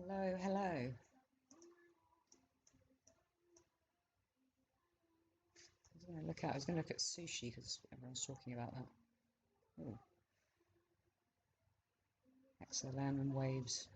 Hello, hello. I was going to look at sushi because everyone's talking about that. Oh, XLM and waves.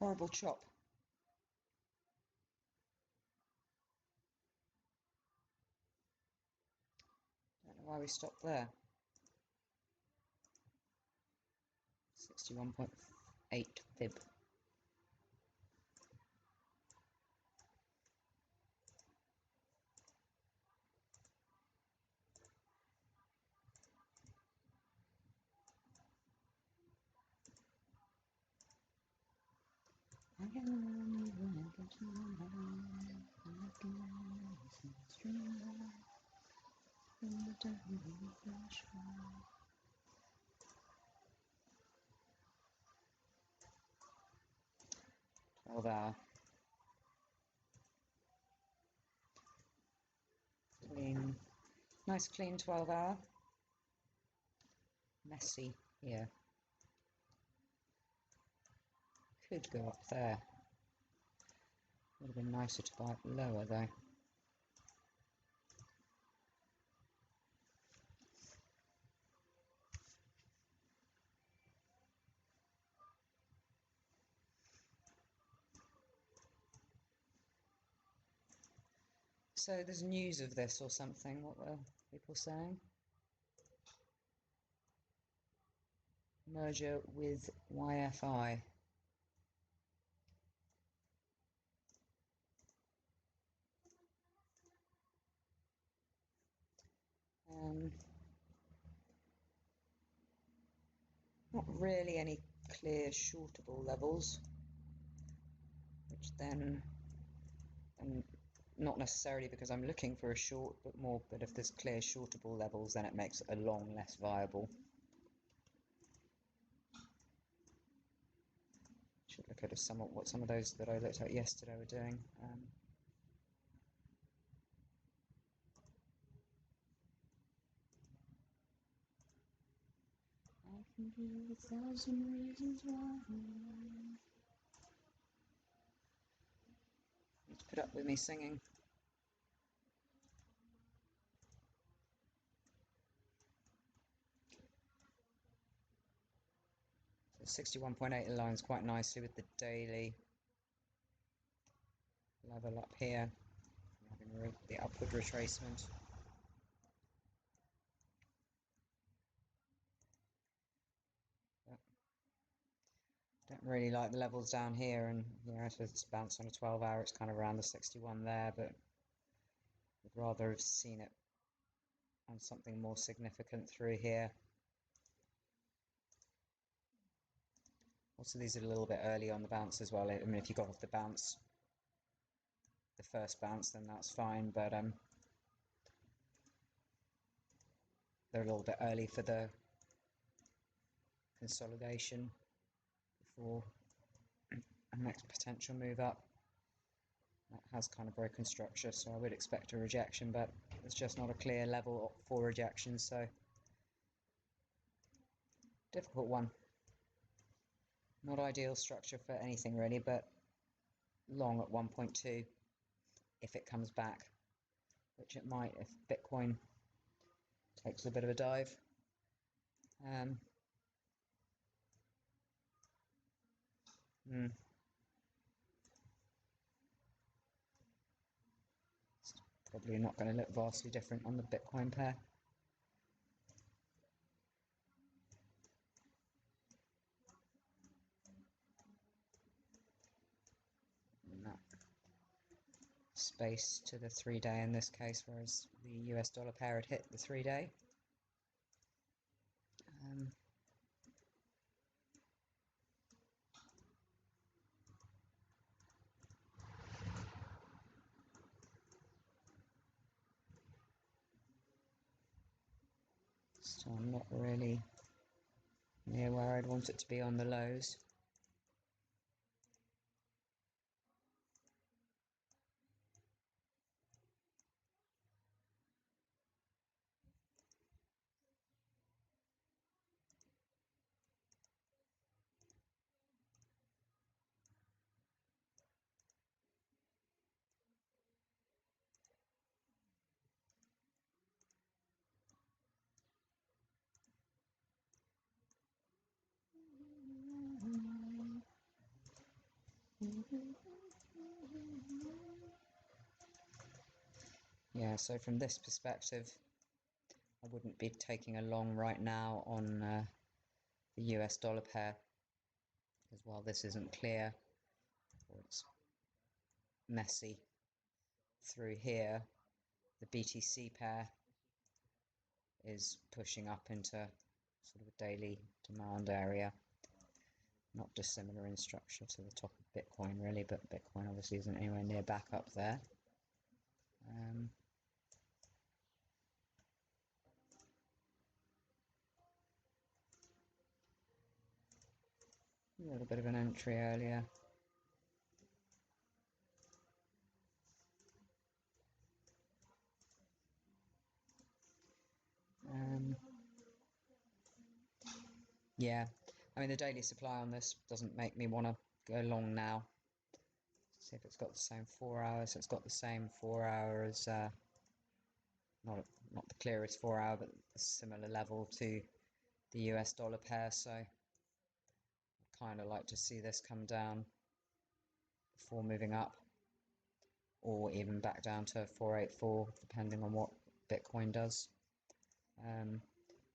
Horrible chop. Don't know why we stopped there. 61.8 fib. Hour. Clean. Nice clean 12 hour. Messy here. Could go up there. Would have been nicer to buy it lower though. So there's news of this or something. What were people saying? Merger with YFI. Not really any clear shortable levels, which then, and not necessarily because I'm looking for a short, but if there's clear shortable levels, then it makes a long less viable. Should look at what some of those that I looked at yesterday were doing. I can give 1,000 reasons why. Need to put up with me singing. So 61.8 aligns quite nicely with the daily level up here. Having the upward retracement. Don't really like the levels down here, and I suppose it's bounced on a 12 hour, it's kind of around the 61 there, but would rather have seen it on something more significant through here. Also, these are a little bit early on the bounce as well. I mean, if you got off the bounce, the first bounce, then that's fine, but they're a little bit early for the consolidation before a next potential move up. That has kind of broken structure, so I would expect a rejection, but there's just not a clear level for rejection, so difficult one. Not ideal structure for anything really, but long at 1.2 if it comes back, which it might if Bitcoin takes a bit of a dive. It's probably not going to look vastly different on the Bitcoin pair. No. Space to the 3-day in this case, whereas the US dollar pair had hit the 3-day. So I'm not really near where I'd want it to be on the lows. Yeah, so from this perspective, I wouldn't be taking a long right now on the US dollar pair, because while this isn't clear, or it's messy through here, the BTC pair is pushing up into sort of a daily demand area. Not dissimilar in structure to the top of Bitcoin really, but Bitcoin obviously isn't anywhere near back up there. A little bit of an entry earlier. Yeah, I mean the daily supply on this doesn't make me want to go long now. Let's see if it's got the same 4 hours. So it's got the same 4 hour as not the clearest 4 hour, but a similar level to the US dollar pair. So I'd kind of like to see this come down before moving up, or even back down to 484, depending on what Bitcoin does.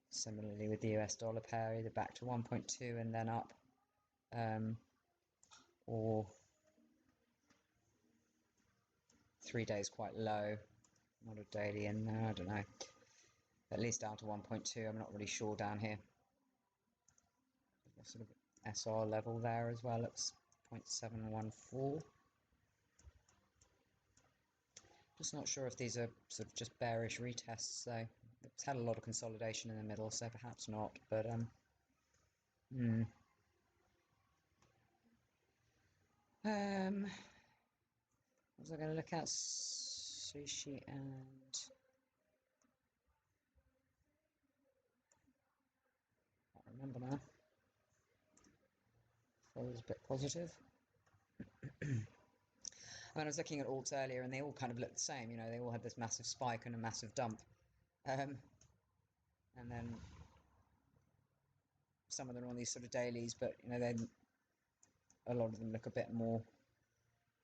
Similarly with the US dollar pair, either back to 1.2 and then up, or 3 days quite low, not a daily in there, I don't know, at least down to 1.2. I'm not really sure down here. Sort of SR level there as well, it's 0.714. Just not sure if these are sort of just bearish retests, so it's had a lot of consolidation in the middle, so perhaps not, but was I going to look at sushi and I can't remember now. So it was a bit positive. I was looking at alts earlier and they all kind of looked the same, you know, they all had this massive spike and a massive dump. And then some of them are on these sort of dailies, but you know, then a lot of them look a bit more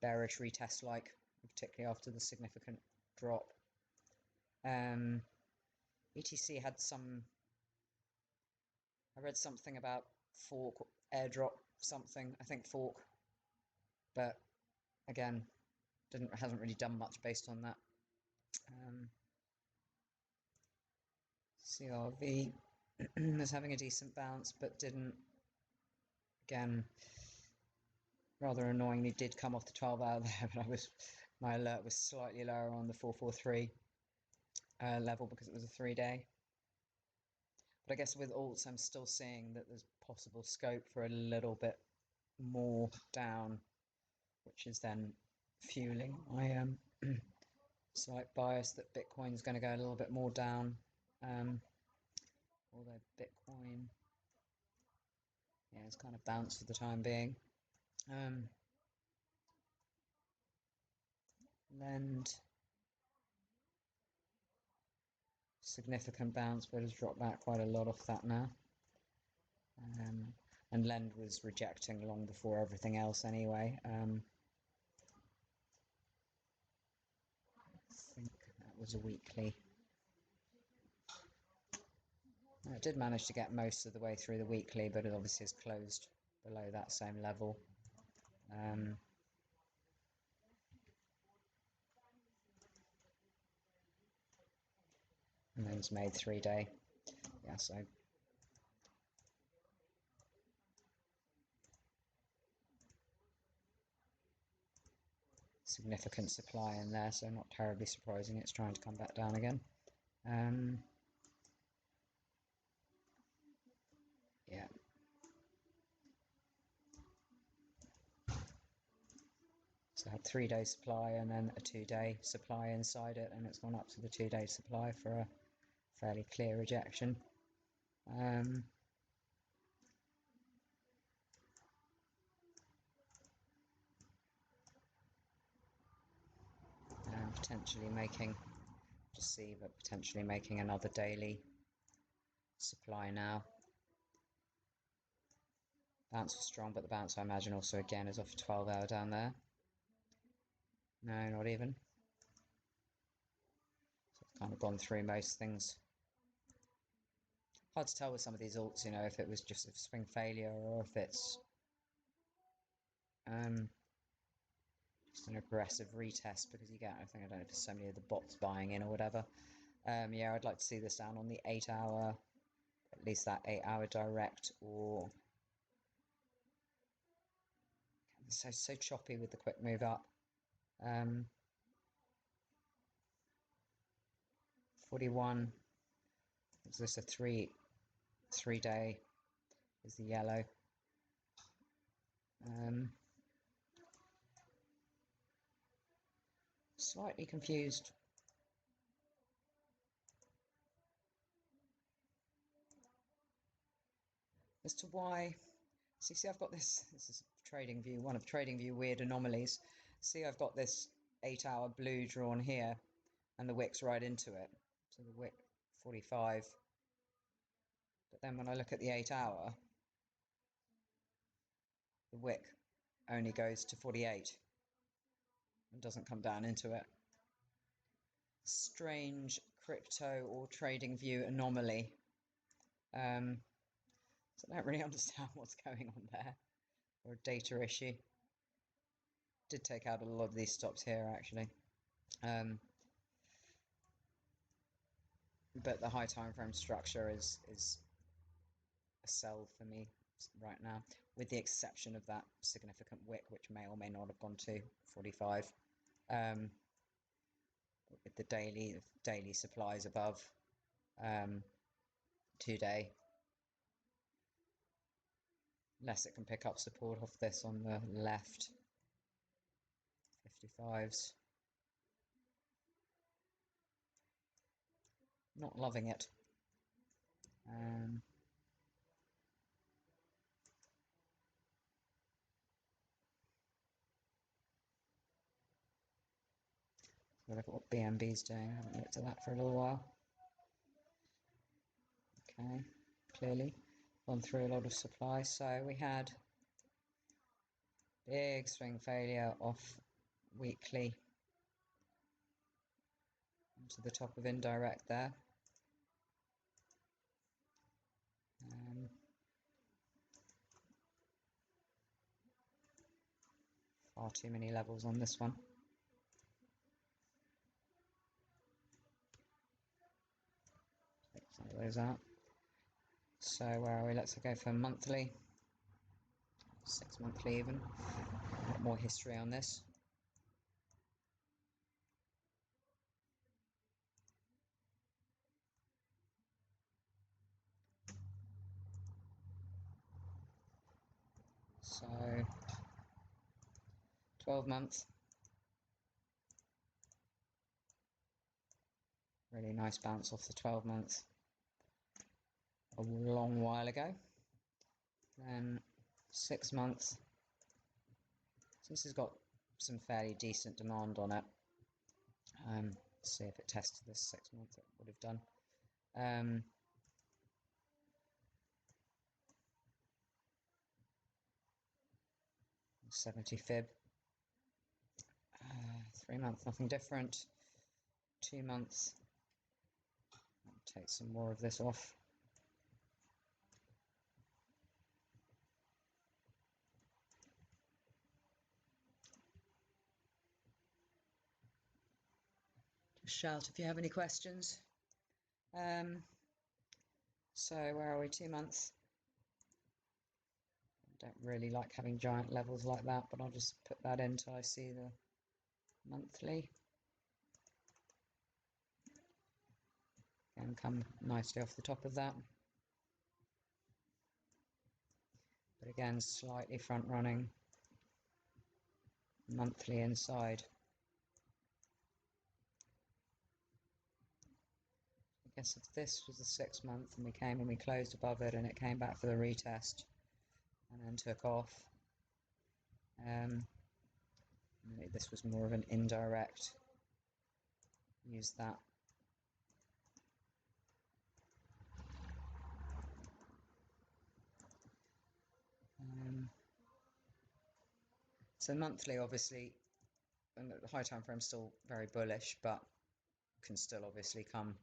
bearish retest like, particularly after the significant drop. BTC had some, I read something about fork, airdrop something, I think fork, but again, hasn't really done much based on that. CRV was having a decent bounce, but didn't. Again, rather annoyingly, did come off the 12-hour there, but my alert was slightly lower on the 443 level because it was a 3-day. But I guess with alts, I'm still seeing that there's possible scope for a little bit more down, which is then fueling my slight bias that Bitcoin's going to go a little bit more down. Although Bitcoin, yeah, it's kind of bounced for the time being. Lend, significant bounce, but has dropped back quite a lot off that now. And Lend was rejecting long before everything else anyway. I think that was a weekly. It did manage to get most of the way through the weekly, but it obviously is closed below that same level. And then it's made 3-day. Yeah, so significant supply in there, so not terribly surprising it's trying to come back down again. Yeah. So I had 3-day supply and then a 2-day supply inside it, and it's gone up to the 2-day supply for a fairly clear rejection. And potentially making, just see, but potentially making another daily supply now. Bounce was strong, but the bounce I imagine also again is off a 12-hour down there. No, not even. So I've kind of gone through most things. Hard to tell with some of these alts, you know, if it was just a swing failure or if it's just an aggressive retest, because you get, I don't know if there's so many of the bots buying in or whatever. Yeah, I'd like to see this down on the 8-hour, at least that 8-hour direct, or so choppy with the quick move up. 41. Is this a 3-day? Is the yellow? Slightly confused. As to why. See, I've got this is TradingView, one of TradingView weird anomalies. See, I've got this 8-hour blue drawn here, and the wick's right into it. So the wick 45. But then when I look at the 8-hour, the wick only goes to 48 and doesn't come down into it. Strange crypto or TradingView anomaly. So I don't really understand what's going on there, or a data issue. Did take out a lot of these stops here actually, but the high time frame structure is a sell for me right now, with the exception of that significant wick, which may or may not have gone to 45. With the daily supplies above 2-day, unless it can pick up support off this on the left. 55s. Not loving it. Look at what BNB's doing. I haven't looked at that for a little while. Okay, clearly gone through a lot of supply. So we had big swing failure off weekly to the top of indirect there. Far too many levels on this one. Take some of those out. So where are we? Let's go for monthly, 6 monthly even. A bit more history on this. So 12 months. Really nice bounce off the 12 months a long while ago. Then 6 months. So this has got some fairly decent demand on it. See if it tested this 6 months, it would have done. 70 fib. 3 months, nothing different. 2 months. I'll take some more of this off. Just shout if you have any questions. So where are we? 2 months. I don't really like having giant levels like that, but I'll just put that in until I see the monthly. And come nicely off the top of that. But again, slightly front running. Monthly inside. I guess if this was the 6 month and we came and we closed above it and it came back for the retest and then took off, maybe this was more of an indirect, use that. So monthly, obviously, and the high time frame is still very bullish, but can still obviously come.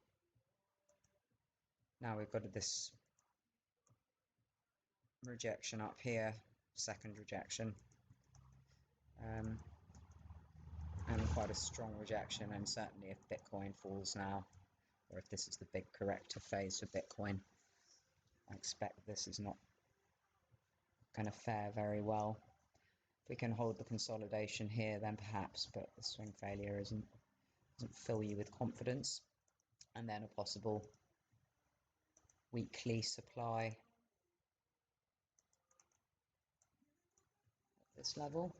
Now we've got this rejection up here, second rejection, and quite a strong rejection. And certainly if Bitcoin falls now, or if this is the big corrective phase for Bitcoin, I expect this is not going to fare very well. If we can hold the consolidation here, then perhaps, but the swing failure doesn't fill you with confidence. And then a possible weekly supply at this level.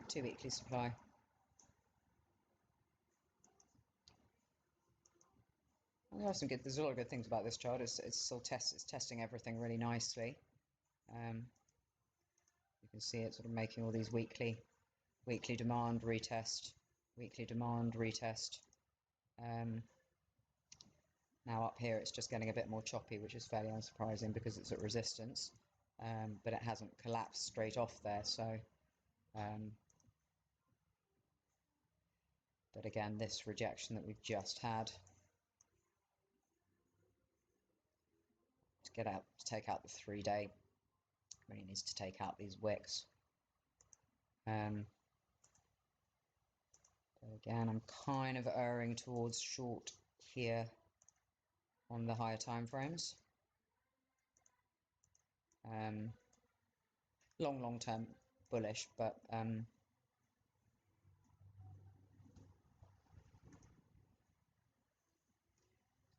Two weekly supply. There are some good. There's a lot of good things about this chart. It's still testing everything really nicely. You can see it sort of making all these weekly demand retest, weekly demand retest. Now up here it's just getting a bit more choppy, which is fairly unsurprising because it's at resistance, but it hasn't collapsed straight off there. So, but again, this rejection that we've just had. To take out the 3-day, really needs to take out these wicks. But again, I'm kind of erring towards short here on the higher time frames. Long term bullish, but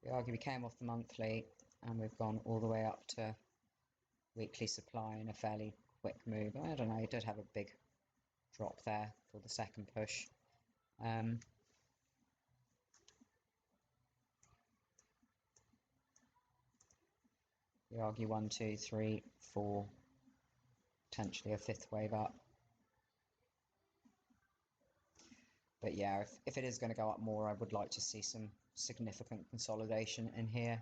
we argue we came off the monthly and we've gone all the way up to weekly supply in a fairly quick move. I don't know, it did have a big drop there for the second push. We argue 1, 2, 3, 4, potentially a fifth wave up. But yeah, if it is going to go up more, I would like to see some significant consolidation in here.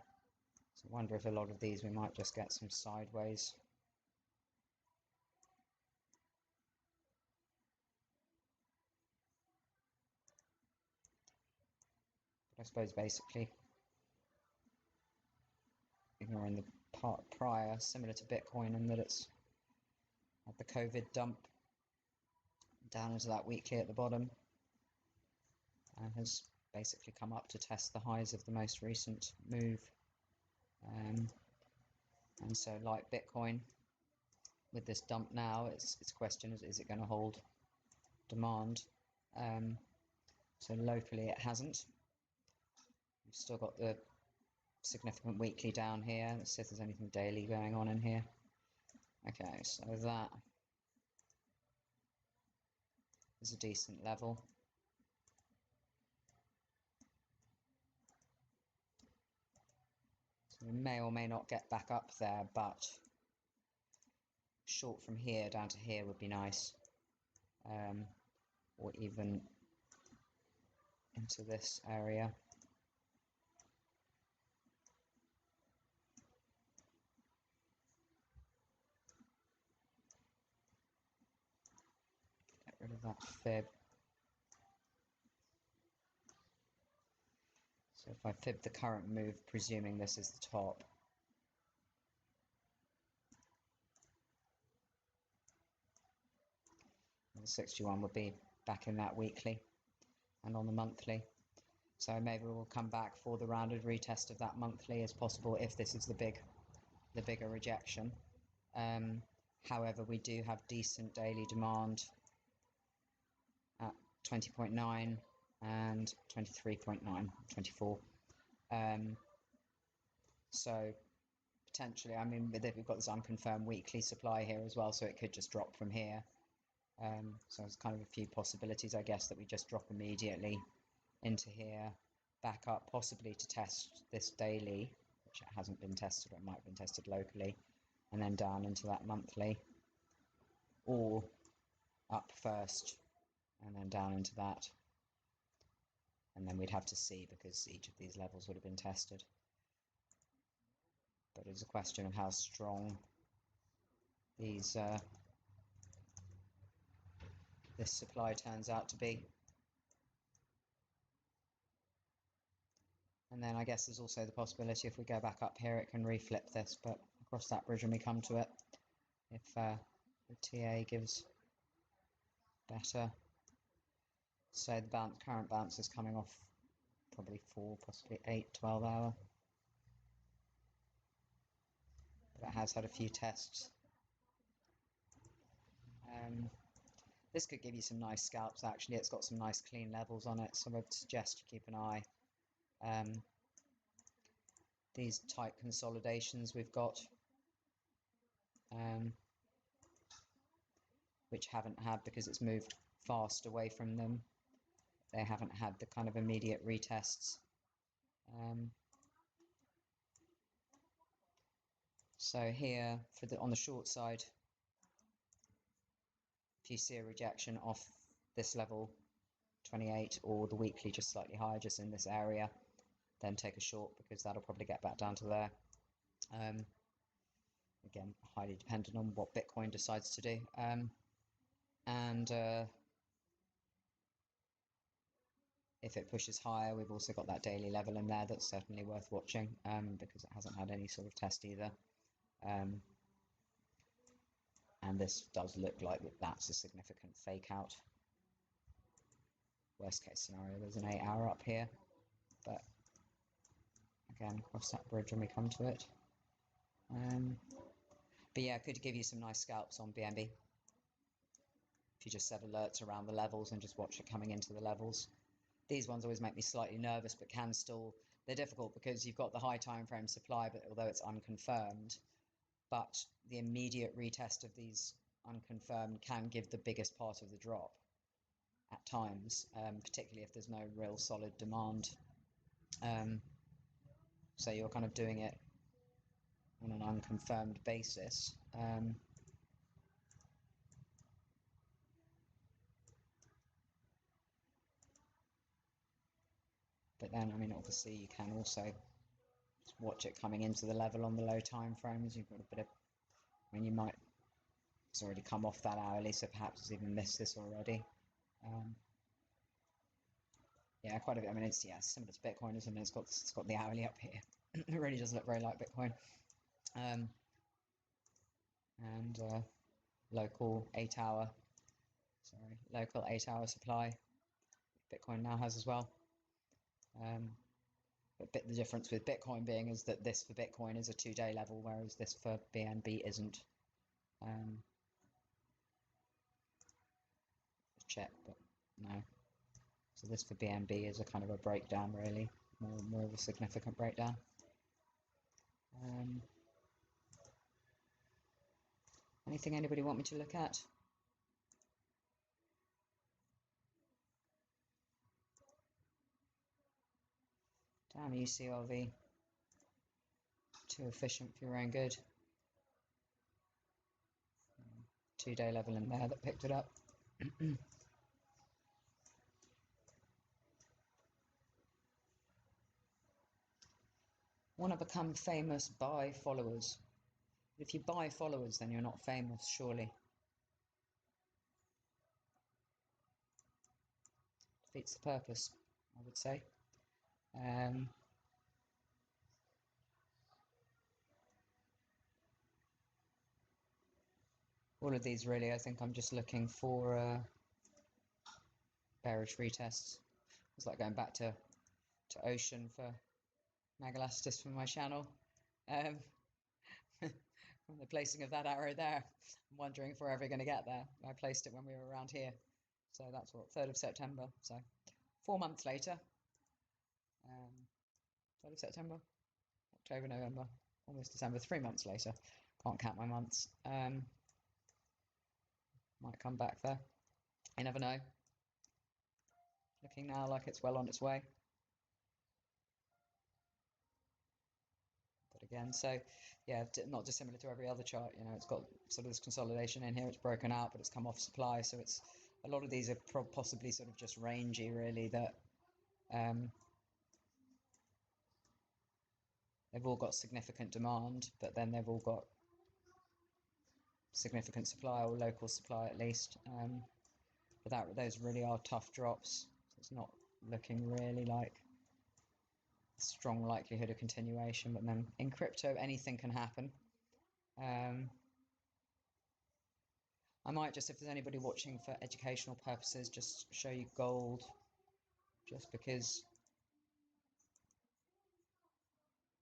So I wonder if a lot of these we might just get some sideways. But I suppose basically ignoring the part prior, similar to Bitcoin in that it's had the COVID dump down into that weekly at the bottom and has basically come up to test the highs of the most recent move. And so like Bitcoin, with this dump now, its question is it going to hold demand? So locally it hasn't. We've still got the significant weekly down here. Let's see if there's anything daily going on in here. Okay, so that is a decent level. So we may or may not get back up there, but short from here down to here would be nice, or even into this area. Get rid of that fib. So if I fib the current move, presuming this is the top, the 61 would be back in that weekly and on the monthly. So maybe we'll come back for the rounded retest of that monthly as possible if this is the bigger rejection. However, we do have decent daily demand at 20.9 and 23.9, 24. So potentially, I mean, we've got this unconfirmed weekly supply here as well, so it could just drop from here. So there's kind of a few possibilities, I guess, that we just drop immediately into here, back up, possibly to test this daily, which it hasn't been tested, or it might have been tested locally, and then down into that monthly, or up first and then down into that, and then we'd have to see, because each of these levels would have been tested. But it's a question of how strong these this supply turns out to be. And then I guess there's also the possibility if we go back up here, it can reflip this, but across that bridge when we come to it, if the TA gives better. So the current bounce is coming off probably 4, possibly 8, 12 hour. But it has had a few tests. This could give you some nice scalps, actually. It's got some nice clean levels on it, so I would suggest you keep an eye. These tight consolidations we've got, which haven't had, because it's moved fast away from them, they haven't had the kind of immediate retests. So here, on the short side, if you see a rejection off this level 28, or the weekly just slightly higher, just in this area, then take a short, because that'll probably get back down to there. Again, highly dependent on what Bitcoin decides to do. If it pushes higher, we've also got that daily level in there that's certainly worth watching, because it hasn't had any sort of test either. And this does look like that's a significant fake out. Worst case scenario, there's an 8 hour up here, but again, cross that bridge when we come to it. But yeah, it could give you some nice scalps on BNB if you just set alerts around the levels and just watch it coming into the levels. These ones always make me slightly nervous, but they're difficult because you've got the high time frame supply, but although it's unconfirmed, but the immediate retest of these unconfirmed can give the biggest part of the drop at times, particularly if there's no real solid demand. So you're kind of doing it on an unconfirmed basis. But then, I mean, obviously you can also just watch it coming into the level on the low time frames. You've got a bit of, I mean, it's already come off that hourly, so perhaps it's even missed this already. Yeah, quite a bit. I mean, it's similar to Bitcoin, isn't it? It's got the hourly up here. It really does look very like Bitcoin. Local 8 hour supply Bitcoin now has as well. But the difference with Bitcoin being is that this for Bitcoin is a 2-day level, whereas this for BNB isn't. Check, but no. So this for BNB is a kind of a breakdown, really, more of a significant breakdown. Anything anybody want me to look at? Damn you, CRV. Too efficient for your own good. 2-day level in there that picked it up. Want to become famous by followers. If you buy followers, then you're not famous, surely. Defeats the purpose, I would say. All of these really, I think I'm just looking for bearish retests. It's like going back to Ocean for Megalastus for my channel. From the placing of that arrow there, I'm wondering if we're ever going to get there. I placed it when we were around here, so that's what, 3rd of September, so 4 months later. 3rd of September, October, November, almost December, 3 months later. Can't count my months. Might come back there. You never know. Looking now like it's well on its way. But again, so yeah, not dissimilar to every other chart. You know, it's got sort of this consolidation in here. It's broken out, but it's come off supply. So it's a lot of these are possibly sort of just rangy, really. That they've all got significant demand, but then they've all got significant supply, or local supply at least. But those really are tough drops. So it's not looking really like a strong likelihood of continuation. But then in crypto, anything can happen. I might just, if there's anybody watching for educational purposes, just show you gold, just because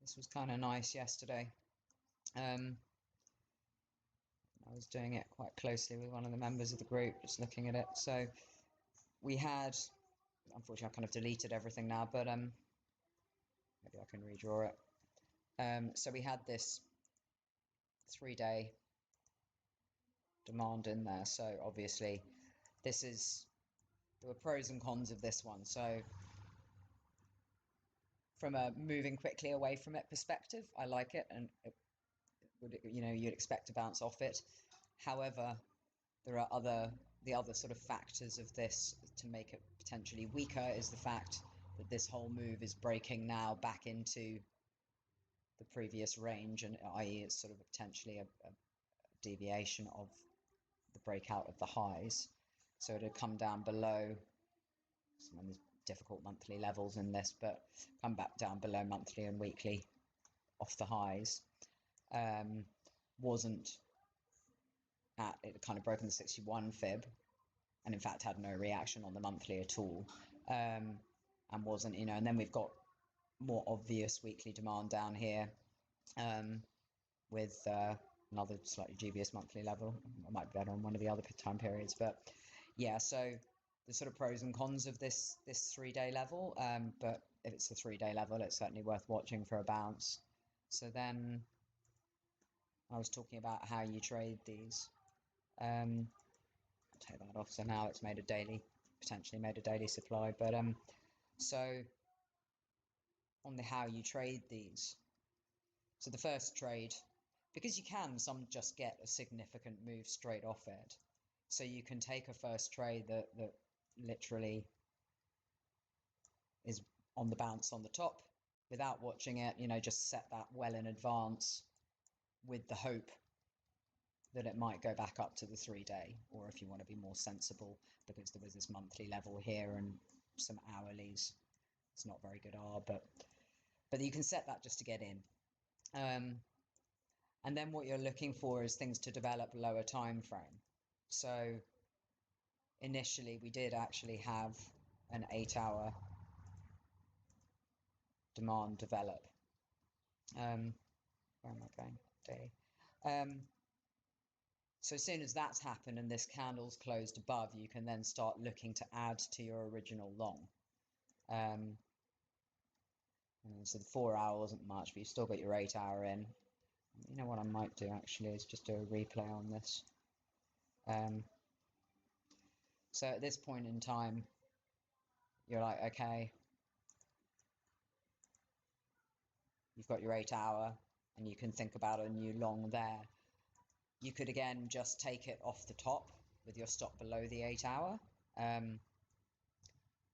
this was kind of nice yesterday. I was doing it quite closely with one of the members of the group, just looking at it. So we had, unfortunately I kind of deleted everything now, but maybe I can redraw it. So we had this 3-day demand in there. So obviously there were pros and cons of this one. So from a moving quickly away from it perspective, I like it, and you'd expect to bounce off it. However, there are the other sort of factors of this to make it potentially weaker is the fact that this whole move is breaking now back into the previous range, and i.e. it's sort of potentially a deviation of the breakout of the highs. So it had come down below some of these difficult monthly levels in this, but come back down below monthly and weekly off the highs. Wasn't at, it kind of broken the 61 fib, and in fact had no reaction on the monthly at all, and wasn't, and then we've got more obvious weekly demand down here, with another slightly dubious monthly level. It might be better on one of the other time periods, but yeah, so the sort of pros and cons of this 3-day level, but if it's a 3-day level, it's certainly worth watching for a bounce. So then I was talking about how you trade these. I'll take that off. So now it's made a daily, potentially made a daily supply. But so on the how you trade these. So the first trade, because you can some just get a significant move straight off it. So you can take a first trade that literally is on the bounce on the top without watching it, just set that well in advance with the hope that it might go back up to the 3-day, or if you want to be more sensible, because there was this monthly level here and some hourlies. It's not very good R, but you can set that just to get in. And then what you're looking for is things to develop lower time frame. So initially we did actually have an 8-hour demand develop. Where am I going? Daily. So as soon as that's happened and this candle's closed above, you can then start looking to add to your original long. And so the 4-hour wasn't much, but you've still got your 8-hour in. You know what I might do actually is just do a replay on this. So at this point in time, you're like, okay, you've got your 8-hour and you can think about a new long there. You could again just take it off the top with your stop below the 8 hour,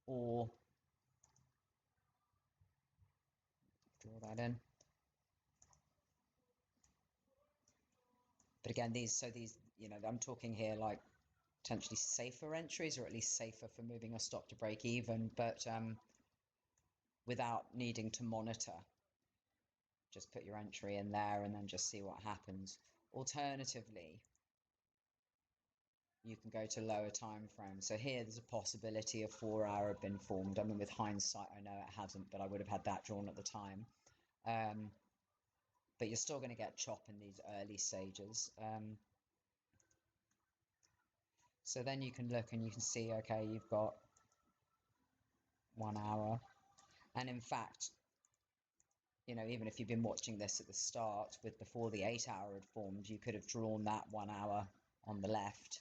or draw that in. But again, these, you know, I'm talking here like potentially safer entries, or at least safer for moving your stop to break even, but without needing to monitor. Just put your entry in there and then just see what happens. Alternatively, you can go to lower time frames. So here there's a possibility a 4 hour had been formed. I mean, with hindsight, I know it hasn't, but I would have had that drawn at the time. But you're still going to get chop in these early stages. So then you can look and you can see, okay, you've got 1 hour. And in fact, you know, even if you've been watching this at the start with before the 8 hour had formed, you could have drawn that 1 hour on the left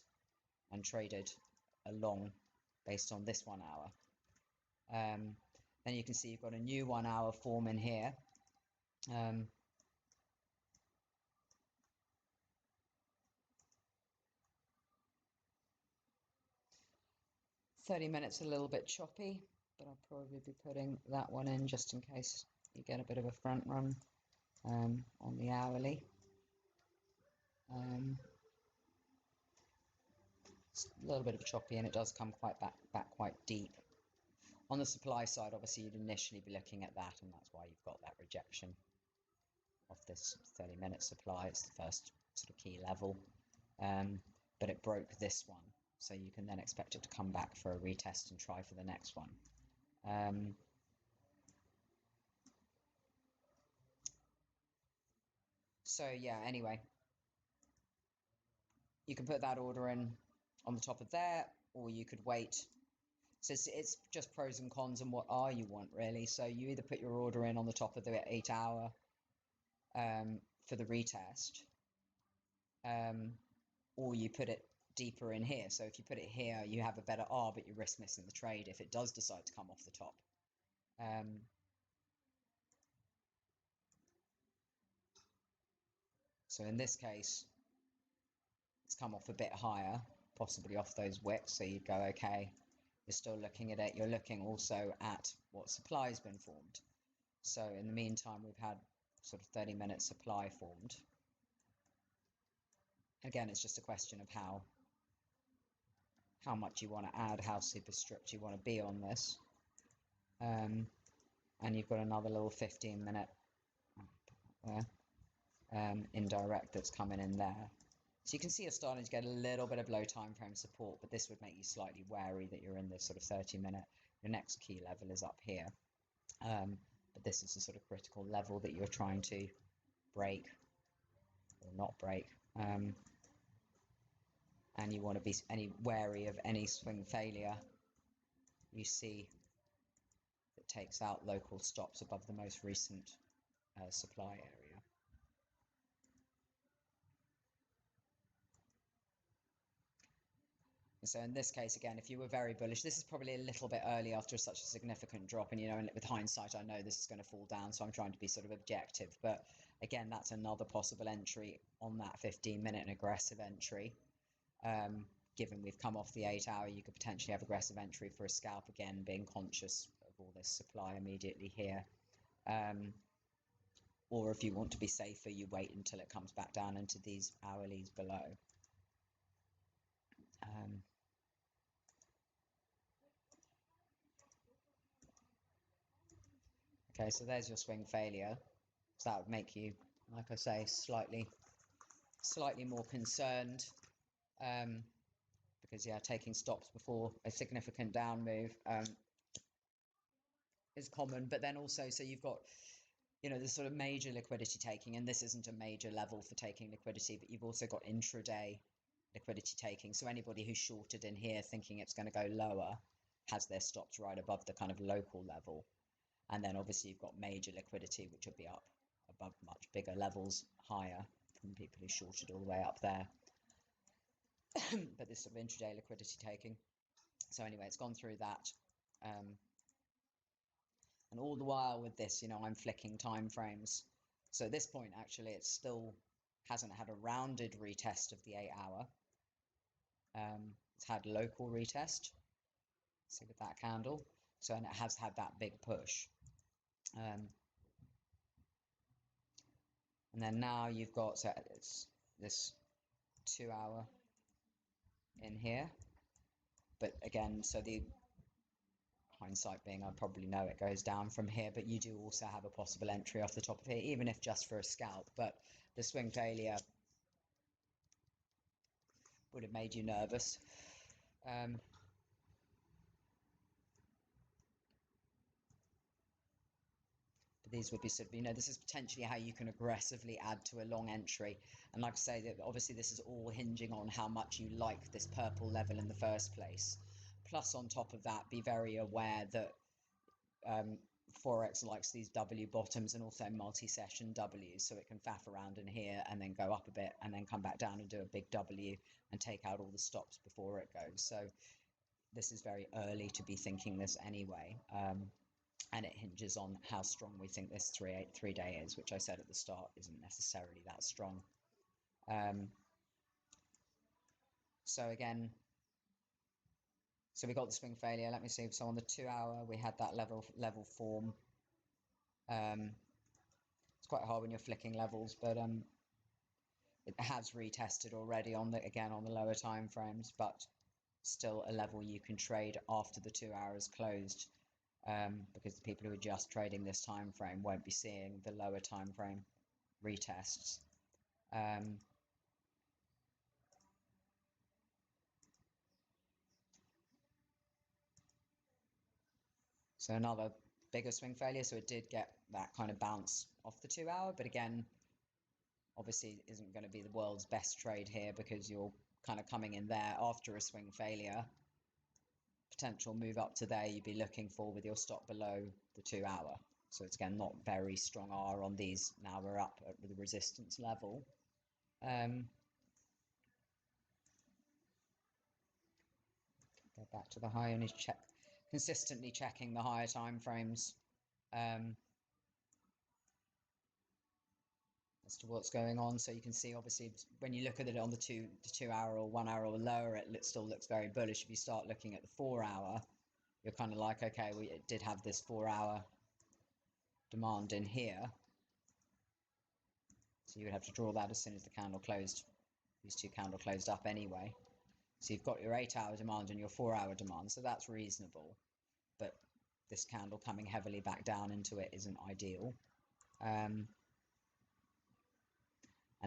and traded along based on this 1 hour. Then you can see you've got a new 1 hour form in here. 30 minutes a little bit choppy, but I'll probably be putting that one in just in case you get a bit of a front run on the hourly. It's a little bit of choppy, and it does come quite back quite deep. On the supply side, obviously you'd initially be looking at that, and that's why you've got that rejection of this 30-minute supply. It's the first sort of key level, but it broke this one, so you can then expect it to come back for a retest and try for the next one. So yeah, anyway, you can put that order in on the top of there, or you could wait. So it's just pros and cons and what R you want, really. So you either put your order in on the top of the 8 hour for the retest, or you put it deeper in here. So if you put it here, you have a better R, but you risk missing the trade if it does decide to come off the top. So in this case, it's come off a bit higher, possibly off those wicks. So you'd go, okay, you're still looking at it. You're looking also at what supply has been formed. So in the meantime, we've had sort of 30-minute supply formed. Again, it's just a question of how much you want to add, how super strict you want to be on this. And you've got another little 15-minute indirect that's coming in there. So you can see you're starting to get a little bit of low time frame support, but this would make you slightly wary that you're in this sort of 30-minute. Your next key level is up here. But this is the sort of critical level that you're trying to break or not break. And you want to be wary of any swing failure you see that takes out local stops above the most recent supply area. So in this case, again, if you were very bullish, this is probably a little bit early after such a significant drop. And, you know, with hindsight, I know this is going to fall down. So I'm trying to be sort of objective. But again, that's another possible entry on that 15-minute, an aggressive entry. Given we've come off the 8 hour, you could potentially have aggressive entry for a scalp, again, being conscious of all this supply immediately here. Or if you want to be safer, you wait until it comes back down into these hourlies below. Okay, so there's your swing failure. So that would make you, like I say, slightly more concerned, because yeah, taking stops before a significant down move is common. But then also, so you've got, you know, this sort of major liquidity taking, and this isn't a major level for taking liquidity, but you've also got intraday liquidity taking. So anybody who's shorted in here thinking it's going to go lower has their stops right above the kind of local level. And then obviously you've got major liquidity, which will be up above much bigger levels, higher from people who shorted all the way up there. But this sort of intraday liquidity taking. So anyway, it's gone through that. And all the while with this, you know, I'm flicking time frames. So at this point, actually, it's still hasn't had a rounded retest of the 8 hour. It's had local retest, see with that candle. So, and it has had that big push. And then now you've got, so it's this 2 hour in here. But again, so the hindsight being, I probably know it goes down from here, but you do also have a possible entry off the top of here, even if just for a scalp. But the swing failure would have made you nervous. But these would be sort of, you know, this is potentially how you can aggressively add to a long entry. And like I say, that obviously this is all hinging on how much you like this purple level in the first place. Plus, on top of that, be very aware that Forex likes these W bottoms and also multi-session Ws, so it can faff around in here and then go up a bit and then come back down and do a big W and take out all the stops before it goes. So this is very early to be thinking this anyway, and it hinges on how strong we think this 3-day is, which I said at the start isn't necessarily that strong. So again, so we got the swing failure. Let me see. So on the 2 hour, we had that level form. It's quite hard when you're flicking levels, but it has retested already on the, again, on the lower time frames, but still a level you can trade after the 2 hours closed, because the people who are just trading this time frame won't be seeing the lower time frame retests. So another bigger swing failure. So it did get that kind of bounce off the 2 hour, but again, obviously isn't going to be the world's best trade here because you're kind of coming in there after a swing failure. Potential move up to there you'd be looking for with your stop below the 2 hour. So it's again not very strong R on these. Now we're up at the resistance level. Go back to the high and check, consistently checking the higher time frames as to what's going on. So you can see, obviously, when you look at it on the 2 hour or 1 hour or lower, it still looks very bullish. If you start looking at the 4 hour, you're kind of like, okay, it did have this 4 hour demand in here. So you would have to draw that as soon as the candle closed. These two candle closed up anyway. So you've got your 8 hour demand and your 4 hour demand. So that's reasonable. But this candle coming heavily back down into it isn't ideal. And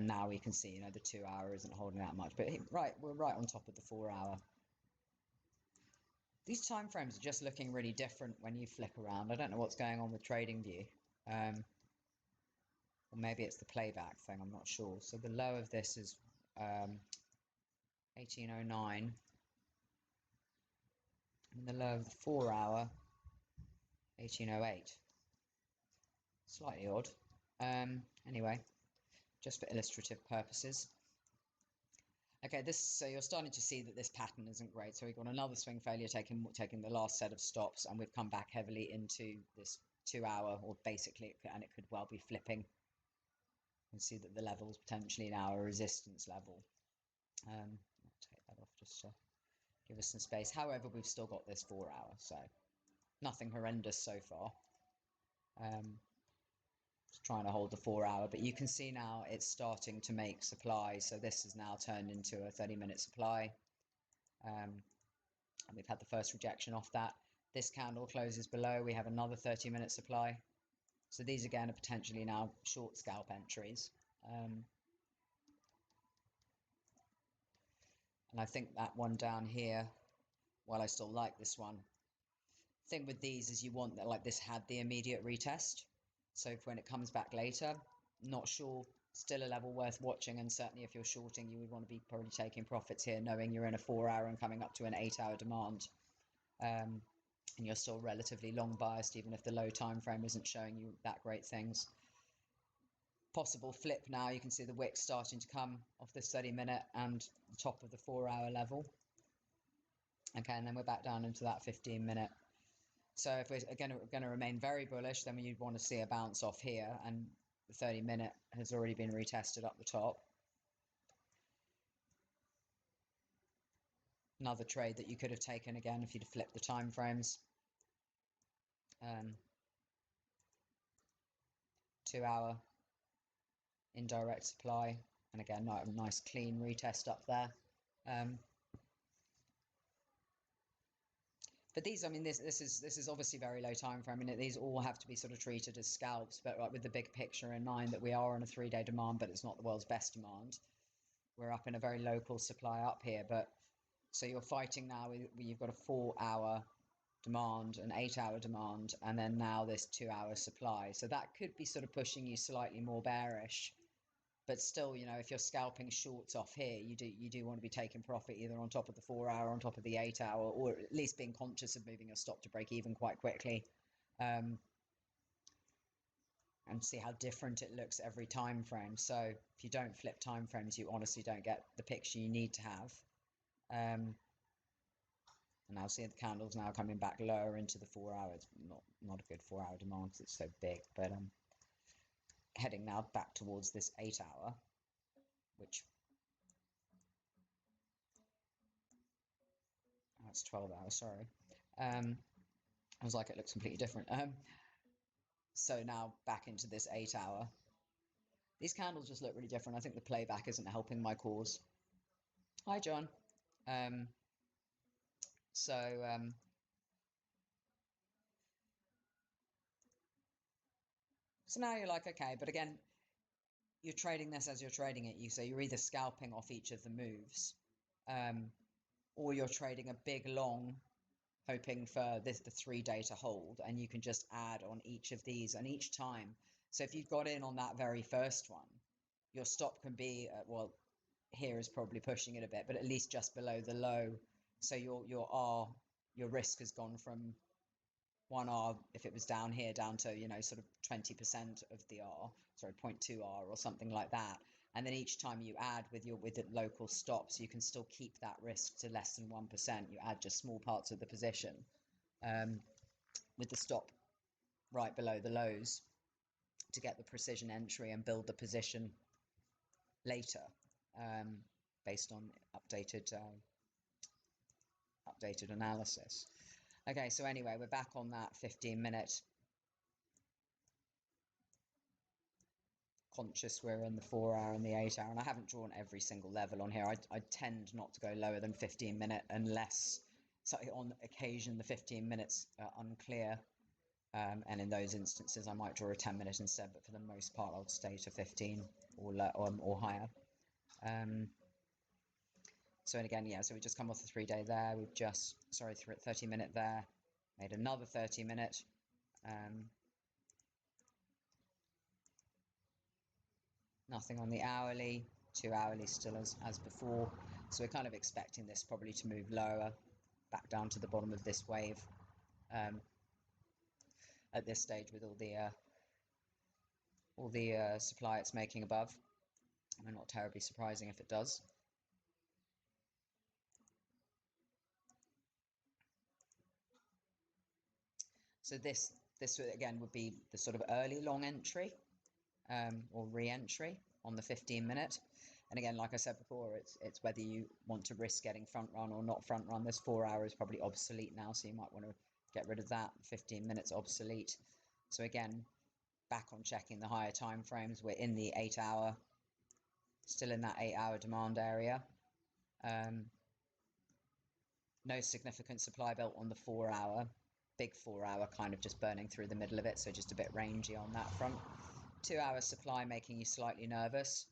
now we can see, you know, the 2 hour isn't holding that much. But we're right on top of the 4 hour. These time frames are just looking really different when you flick around. I don't know what's going on with TradingView. Or maybe it's the playback thing, I'm not sure. So the low of this is 1809. And the low of the 4 hour, 1808. Slightly odd. Anyway, just for illustrative purposes. Okay, so you're starting to see that this pattern isn't great. So we've got another swing failure taking the last set of stops, and we've come back heavily into this 2 hour, or basically, and it could well be flipping. You can see that the level is potentially now a resistance level. I'll take that off just to give us some space. However, we've still got this 4 hour, so nothing horrendous so far. Just trying to hold the 4 hour, but you can see now it's starting to make supply. So this has now turned into a 30-minute supply. And we've had the first rejection off that. This candle closes below. We have another 30-minute supply. So these again are potentially now short scalp entries. And I think that one down here, while I still like this one, the thing with these is you want that, like this had the immediate retest. So when it comes back later, not sure, still a level worth watching. And certainly if you're shorting, you would want to be probably taking profits here, knowing you're in a 4 hour and coming up to an 8 hour demand. And you're still relatively long biased, even if the low time frame isn't showing you that great things. Possible flip now, you can see the wick starting to come off this 30-minute and the top of the 4 hour level. Okay, and then we're back down into that 15-minute. So if we're going to remain very bullish, then you'd want to see a bounce off here, and the 30-minute has already been retested up the top. Another trade that you could have taken again if you'd flipped the time frames. 2 hour indirect supply, and again, a nice clean retest up there. But these, I mean, this is obviously very low time frame. I mean, these all have to be sort of treated as scalps, but like with the big picture in mind that we are on a 3-day demand, but it's not the world's best demand. We're up in a very local supply up here, but so you're fighting now you've got a 4-hour demand, an 8-hour demand, and then now this 2-hour supply. So that could be sort of pushing you slightly more bearish. But still, you know, if you're scalping shorts off here, you do want to be taking profit either on top of the 4-hour, on top of the 8-hour, or at least being conscious of moving your stop to break even quite quickly, and see how different it looks every time frame. So if you don't flip time frames, you honestly don't get the picture you need to have. And now seeing the candles now coming back lower into the 4 hours, not a good 4-hour demand because it's so big, but heading now back towards this 8-hour, which it's 12 hours, sorry. I was like, it looks completely different. So now back into this 8-hour. These candles just look really different. I think the playback isn't helping my cause. Hi, John. So now you're like, okay, but again, you're trading this as you're trading it. So you're either scalping off each of the moves, or you're trading a big long, hoping for the 3-day to hold, and you can just add on each of these and each time. So if you got in on that very first one, your stop can be well, here is probably pushing it a bit, but at least just below the low. So your risk has gone from 1R, if it was down here, down to, you know, sort of 20% of the R, sorry, 0.2 R or something like that. And then each time you add with the local stops, you can still keep that risk to less than 1%. You add just small parts of the position with the stop right below the lows to get the precision entry and build the position later based on updated analysis. Okay, so anyway, we're back on that 15-minute. Conscious we're in the 4-hour and the 8-hour, and I haven't drawn every single level on here. I tend not to go lower than 15-minute unless on occasion the 15 minutes are unclear, and in those instances I might draw a 10-minute instead, but for the most part I'll stay to 15 or higher. So, and again, yeah, so we just come off the 3-day there. We've just, 30-minute there, made another 30-minute. Nothing on the hourly, 2 hourly still as before. So we're kind of expecting this probably to move lower, back down to the bottom of this wave at this stage with all the supply it's making above. And not terribly surprising if it does. So this again would be the sort of early long entry or re-entry on the 15-minute. And again, like I said before, it's whether you want to risk getting front run or not front run. This 4-hour is probably obsolete now, so you might want to get rid of that. 15 minutes obsolete. So again, back on checking the higher time frames, we're in the 8-hour, still in that 8-hour demand area. No significant supply built on the 4-hour. Big 4-hour kind of just burning through the middle of it, so just a bit rangy on that front. 2-hour supply making you slightly nervous.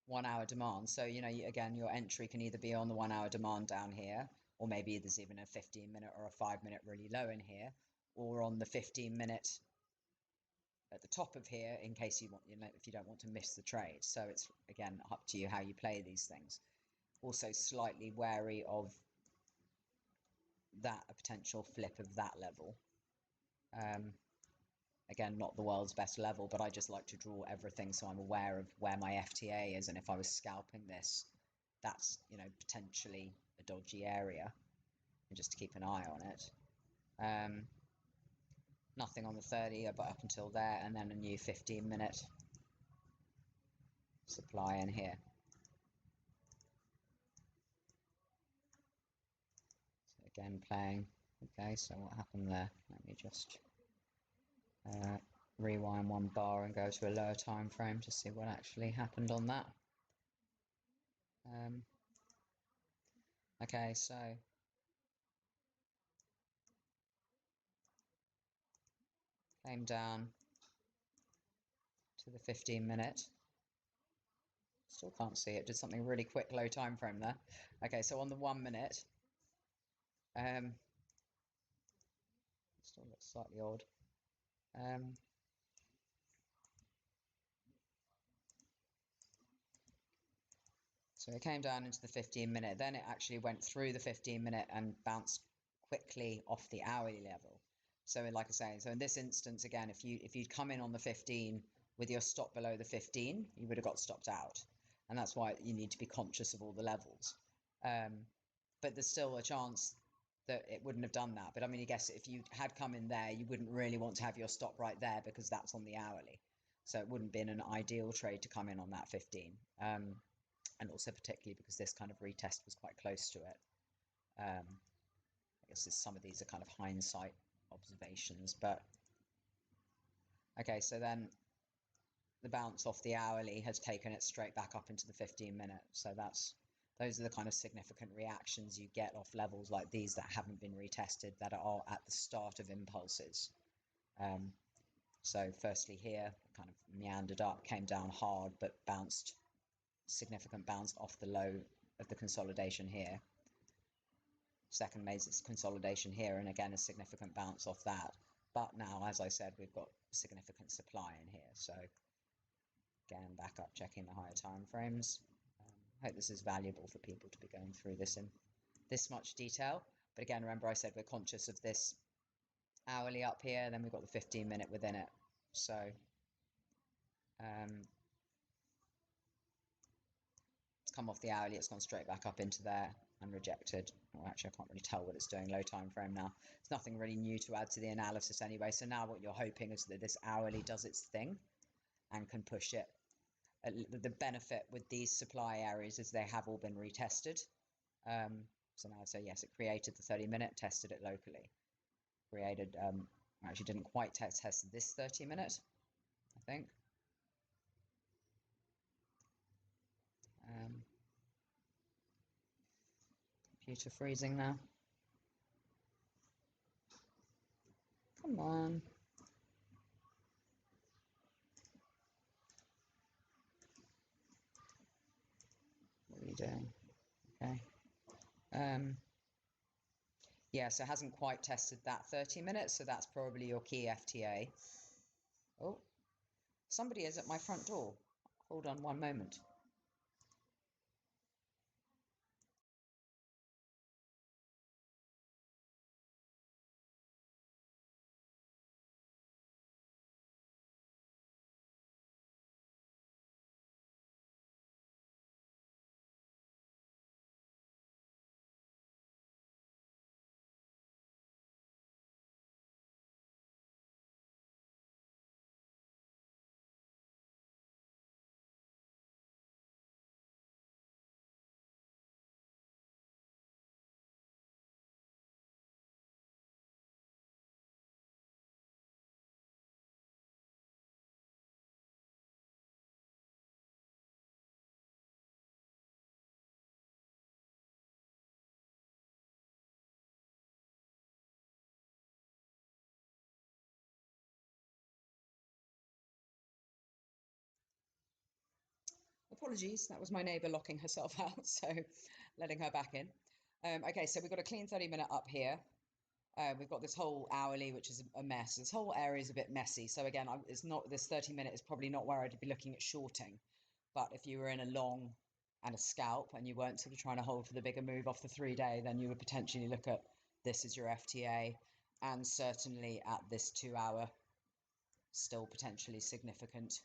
1-hour demand. So, you know, again, your entry can either be on the 1-hour demand down here, or maybe there's even a 15-minute or a 5-minute really low in here, or on the 15-minute at the top of here in case you want, you know, if you don't want to miss the trade. So it's, again, up to you how you play these things. Also slightly wary of that, a potential flip of that level. Again, not the world's best level, but I just like to draw everything so I'm aware of where my FTA is, and if I was scalping this, that's, you know, potentially a dodgy area, and just to keep an eye on it. Nothing on the 30, but up until there, and then a new 15-minute supply in here. again playing. Okay, so what happened there? Let me just rewind one bar and go to a lower time frame to see what actually happened on that. Okay, so came down to the 15-minute. Still can't see it. Did something really quick, low time frame there. Okay, so on the 1 minute, still looks slightly odd. So it came down into the 15-minute. Then it actually went through the 15-minute and bounced quickly off the hourly level. So like I say, so in this instance, again, if you'd come in on the 15 with your stop below the 15, you would have got stopped out. And that's why you need to be conscious of all the levels. But there's still a chance that it wouldn't have done that. But I mean, I guess if you had come in there, you wouldn't really want to have your stop right there because that's on the hourly. So it wouldn't have been an ideal trade to come in on that 15. And also particularly because this kind of retest was quite close to it. I guess some of these are kind of hindsight observations, but okay, so then the bounce off the hourly has taken it straight back up into the 15-minute. So those are the kind of significant reactions you get off levels like these that haven't been retested, that are at the start of impulses. So firstly here, kind of meandered up, came down hard, but bounced, significant bounce off the low of the consolidation here. Second made its consolidation here, and again a significant bounce off that. But now, as I said, we've got significant supply in here. So again, back up, checking the higher time frames. I hope this is valuable for people to be going through this in this much detail. But again, remember I said we're conscious of this hourly up here, then we've got the 15-minute within it. So it's come off the hourly, it's gone straight back up into there and rejected. Well, actually, I can't really tell what it's doing low time frame now. There's nothing really new to add to the analysis anyway. So now what you're hoping is that this hourly does its thing and can push it. The benefit with these supply areas is they have all been retested. So now, so yes, it created the 30-minute, tested it locally. Created, actually didn't quite test this 30-minute, I think. Computer freezing now. Come on. What are you doing? Okay. Yeah, so it hasn't quite tested that 30 minutes, so that's probably your key FTA. Oh, somebody is at my front door. Hold on one moment. Apologies, that was my neighbour locking herself out, so letting her back in. Okay, so we've got a clean 30-minute up here. We've got this whole hourly, which is a mess. This whole area is a bit messy. So again, it's not, this 30-minute is probably not where I'd be looking at shorting. But if you were in a long and a scalp and you weren't sort of trying to hold for the bigger move off the 3-day, then you would potentially look at this as your FTA, and certainly at this 2-hour, still potentially significant.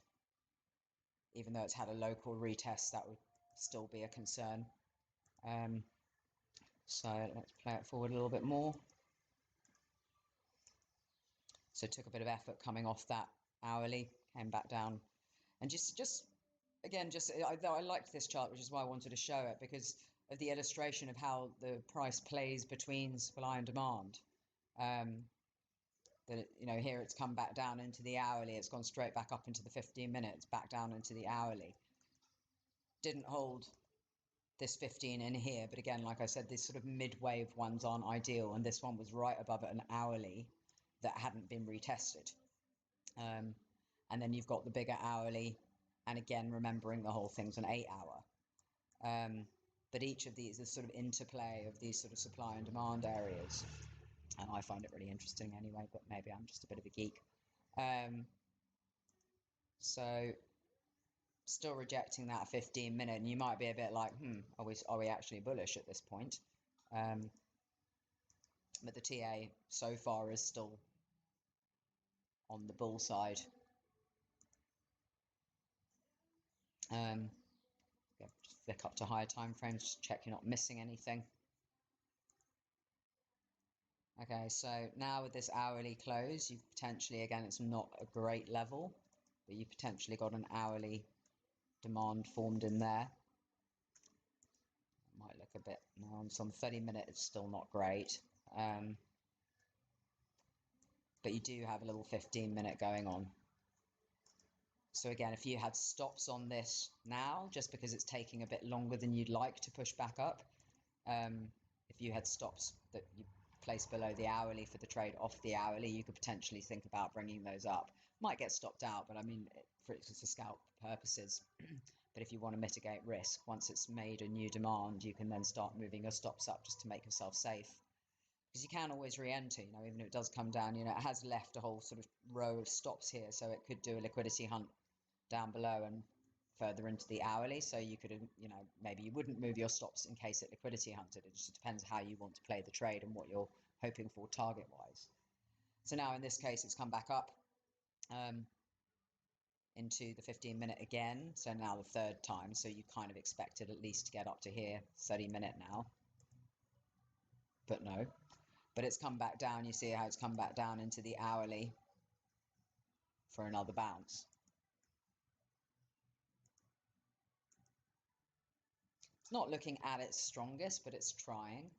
Even though it's had a local retest, that would still be a concern. So let's play it forward a little bit more. So it took a bit of effort coming off that hourly, came back down, and just again, I liked this chart, which is why I wanted to show it, because of the illustration of how the price plays between supply and demand. That, you know, here it's come back down into the hourly, it's gone straight back up into the 15 minutes, back down into the hourly. Didn't hold this 15 in here, but again, like I said, these sort of mid-wave ones aren't ideal, and this one was right above an hourly that hadn't been retested. And then you've got the bigger hourly, and again, remembering the whole thing's an 8 hour. But each of these is sort of interplay of these sort of supply and demand areas. And I find it really interesting anyway, but maybe I'm just a bit of a geek. So still rejecting that 15 minute, and you might be a bit like, are we actually bullish at this point? But the TA so far is still on the bull side. Just flick up to higher time frames, just check you're not missing anything. Okay, so now with this hourly close, you've potentially, again, it's not a great level, but you potentially got an hourly demand formed in there. It might look a bit, no, on some 30-minute, it's still not great. But you do have a little 15-minute going on. So again, if you had stops on this now, just because it's taking a bit longer than you'd like to push back up, if you had stops that you place below the hourly for the trade off the hourly, you could potentially think about bringing those up. Might get stopped out, but I mean, for scalp purposes. But if you want to mitigate risk, once it's made a new demand, you can then start moving your stops up just to make yourself safe. Because you can always re-enter, you know, even if it does come down, you know, it has left a whole sort of row of stops here, so it could do a liquidity hunt down below and further into the hourly. So you could, you know, maybe you wouldn't move your stops in case it liquidity hunted. It just depends how you want to play the trade and what you're hoping for target wise. So now in this case, it's come back up into the 15-minute again. So now the third time. So you kind of expected at least to get up to here, 30-minute now. But no. But it's come back down. You see how it's come back down into the hourly for another bounce. It's not looking at its strongest, but it's trying.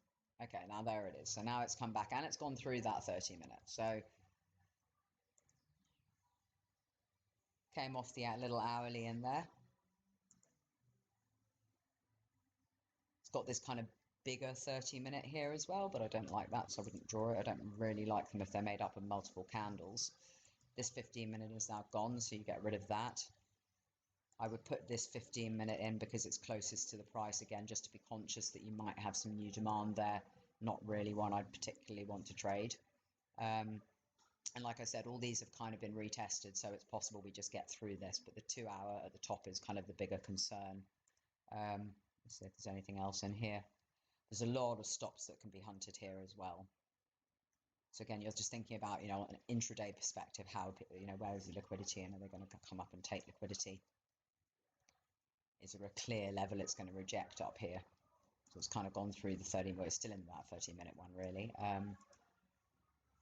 Okay, now there it is. So now it's come back and it's gone through that 30 minutes. So came off the little hourly in there. It's got this kind of bigger 30-minute here as well, but I don't like that, so I wouldn't draw it. I don't really like them if they're made up of multiple candles. This 15-minute is now gone, so you get rid of that. I would put this 15-minute in because it's closest to the price again, just to be conscious that you might have some new demand there. Not really one I'd particularly want to trade. And like I said, all these have kind of been retested, so it's possible we just get through this, but the 2 hour at the top is kind of the bigger concern. Let's see if there's anything else in here. There's a lot of stops that can be hunted here as well. So again, you're just thinking about, you know, an intraday perspective, how, you know, where is the liquidity and are they going to come up and take liquidity? Is there a clear level it's going to reject up here? So it's kind of gone through the 30, well, it's still in that 30-minute one really.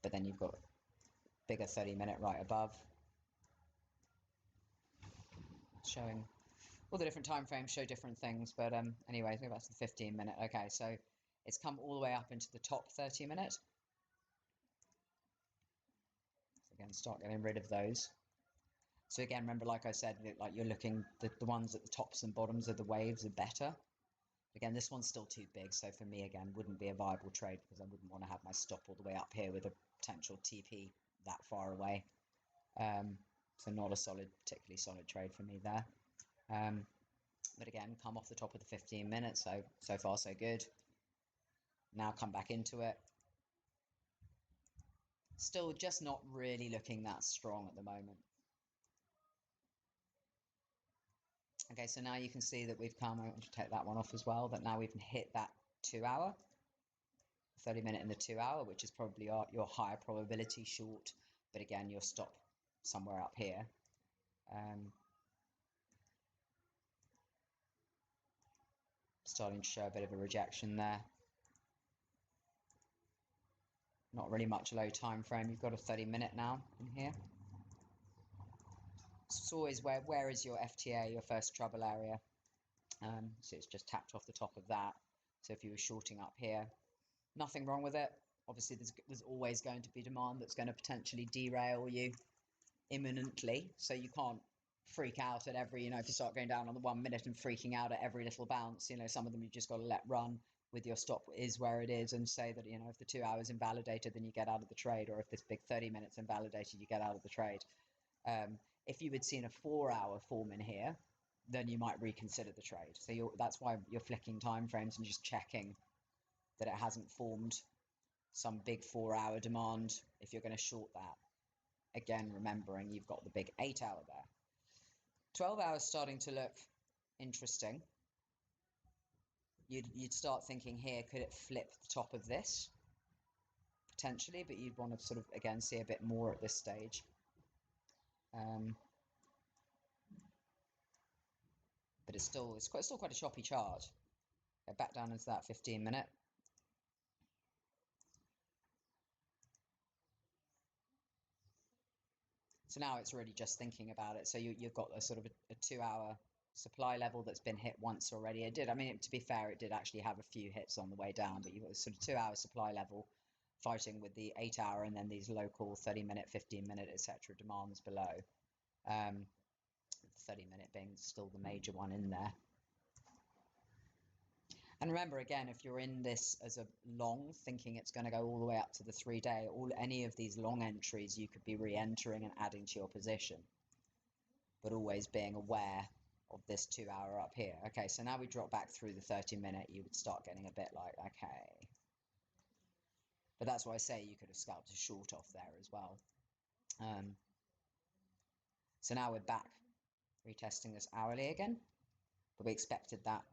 But then you've got bigger 30-minute right above, showing all the different time frames show different things, but anyway, go back to the 15-minute. Okay, so it's come all the way up into the top 30-minute. So again, start getting rid of those. So again, remember, like I said, like you're looking, the ones at the tops and bottoms of the waves are better. Again, this one's still too big, so for me, again, wouldn't be a viable trade because I wouldn't want to have my stop all the way up here with a potential TP that far away. So not a particularly solid trade for me there. But again, come off the top of the 15 minutes, so far so good. Now come back into it. Still just not really looking that strong at the moment. Okay, so now you can see that we've come, I want to take that one off as well, that now we've hit that 2 hour, 30-minute in the 2 hour, which is probably your higher probability short, but again, you'll stop somewhere up here. Starting to show a bit of a rejection there. Not really much low time frame. You've got a 30-minute now in here. It's always where is your FTA, your first trouble area. So it's just tapped off the top of that. So if you were shorting up here, nothing wrong with it. Obviously, there's always going to be demand that's going to potentially derail you imminently. So you can't freak out at every, if you start going down on the 1 minute and freaking out at every little bounce, some of them you've just got to let run with your stop is where it is and say that, if the 2 hours invalidated, then you get out of the trade, or if this big 30 minutes invalidated, you get out of the trade. If you had seen a 4-hour form in here, then you might reconsider the trade. So that's why you're flicking time frames and just checking that it hasn't formed some big 4-hour demand if you're going to short that. Again, remembering you've got the big 8-hour there. 12 hours starting to look interesting. You'd start thinking here, could it flip the top of this? Potentially, but you'd want to sort of, again, see a bit more at this stage. But it's still quite a choppy chart. Go back down into that 15-minute. So now it's really just thinking about it. So you've got a sort of a 2-hour supply level that's been hit once already. To be fair, it did actually have a few hits on the way down, but you've got a sort of 2-hour supply level fighting with the 8-hour and then these local 30-minute, 15-minute, etc. demands below. 30-minute being still the major one in there. And remember, again, if you're in this as a long, thinking it's going to go all the way up to the 3-day, any of these long entries you could be re-entering and adding to your position, but always being aware of this 2-hour up here. Okay, so now we drop back through the 30-minute, you would start getting a bit like, okay. But that's why I say you could have scalped a short off there as well. So now we're back, retesting this hourly again, but we expected that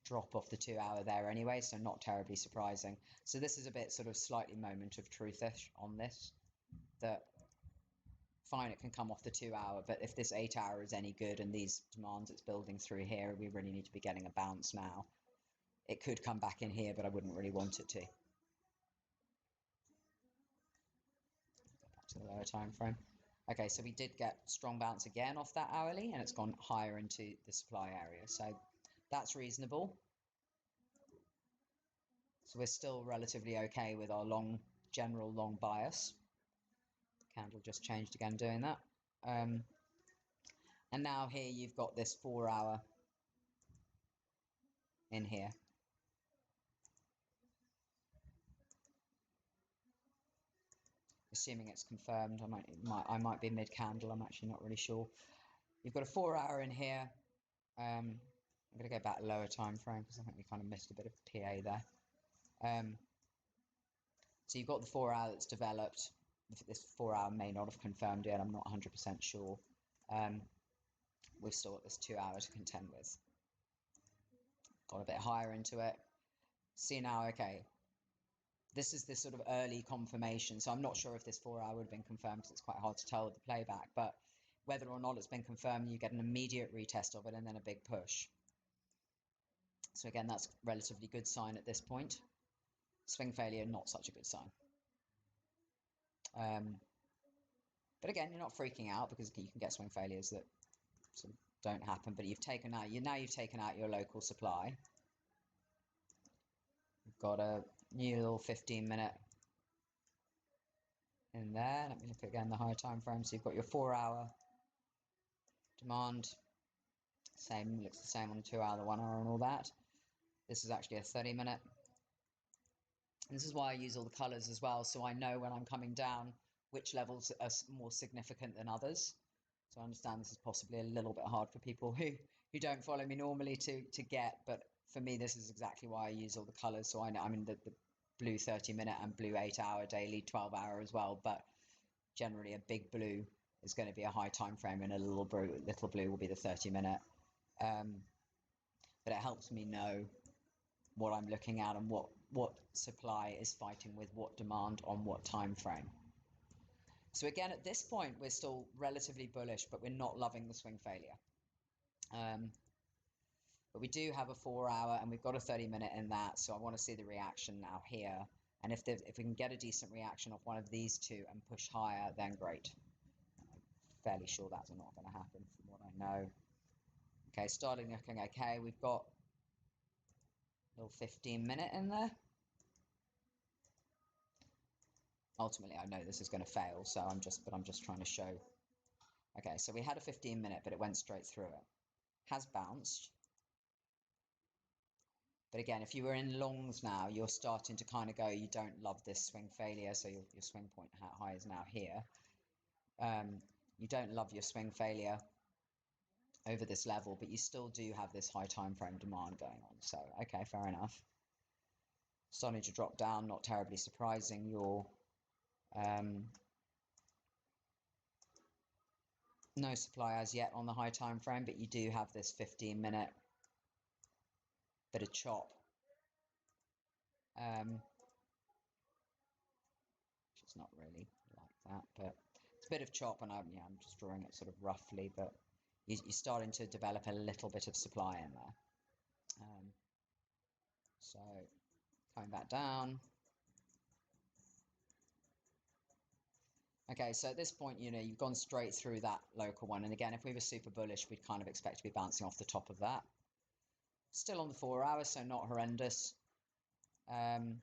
drop off the 2-hour there anyway, so not terribly surprising. So this is a bit sort of slightly moment of truthish on this, that fine, it can come off the 2-hour, but if this 8-hour is any good and these demands it's building through here, we really need to be getting a bounce now. It could come back in here, but I wouldn't really want it to. Go back to the lower time frame. Okay, so we did get strong bounce again off that hourly, and it's gone higher into the supply area. So that's reasonable. So we're still relatively okay with our general long bias. Candle just changed again doing that. And now here you've got this 4-hour in here. Assuming it's confirmed, I might be mid-candle, I'm actually not really sure. You've got a 4-hour in here. I'm going to go back lower time frame because I think we kind of missed a bit of PA there. So you've got the 4-hour that's developed. This 4-hour may not have confirmed yet, I'm not 100% sure. We've still got this 2-hour to contend with. Got a bit higher into it. See now, okay, this is this sort of early confirmation. So I'm not sure if this 4-hour would have been confirmed because it's quite hard to tell with the playback, but whether or not it's been confirmed, you get an immediate retest of it and then a big push. So again, that's a relatively good sign at this point. Swing failure, not such a good sign. But again, you're not freaking out because you can get swing failures that sort of don't happen, but you've taken out your local supply. You've got a new little 15-minute in there. Let me look again the higher time frame. So you've got your 4-hour demand. Looks the same on the 2-hour, the 1-hour, and all that. This is actually a 30-minute. This is why I use all the colors as well, so I know when I'm coming down which levels are more significant than others. So I understand this is possibly a little bit hard for people who don't follow me normally to get, but for me this is exactly why I use all the colors. So I know, the blue 30-minute and blue 8-hour daily, 12-hour as well, but generally a big blue is going to be a high time frame and a little blue will be the 30-minute. But it helps me know what I'm looking at and what supply is fighting with what demand on what time frame. So again, at this point, we're still relatively bullish, but we're not loving the swing failure. But we do have a 4-hour and we've got a 30-minute in that. So I want to see the reaction now here. And if we can get a decent reaction off one of these two and push higher, then great. I'm fairly sure that's not going to happen from what I know. Okay, starting looking okay. We've got Little 15-minute in there. Ultimately, I know this is going to fail, so I'm just trying to show. Okay, so we had a 15-minute, but it went straight through it. Has bounced. But again, if you were in longs now, you're starting to kind of go, you don't love this swing failure, so your swing point high is now here. You don't love your swing failure over this level, but you still do have this high time frame demand going on. So, okay, fair enough. Starting to drop down, not terribly surprising. Your no supply as yet on the high time frame, but you do have this 15-minute bit of chop, which is not really like that, but it's a bit of chop, and I'm just drawing it sort of roughly, but you're starting to develop a little bit of supply in there. So coming back down. Okay, so at this point, you've gone straight through that local one. And again, if we were super bullish, we'd kind of expect to be bouncing off the top of that. Still on the 4 hours, so not horrendous. And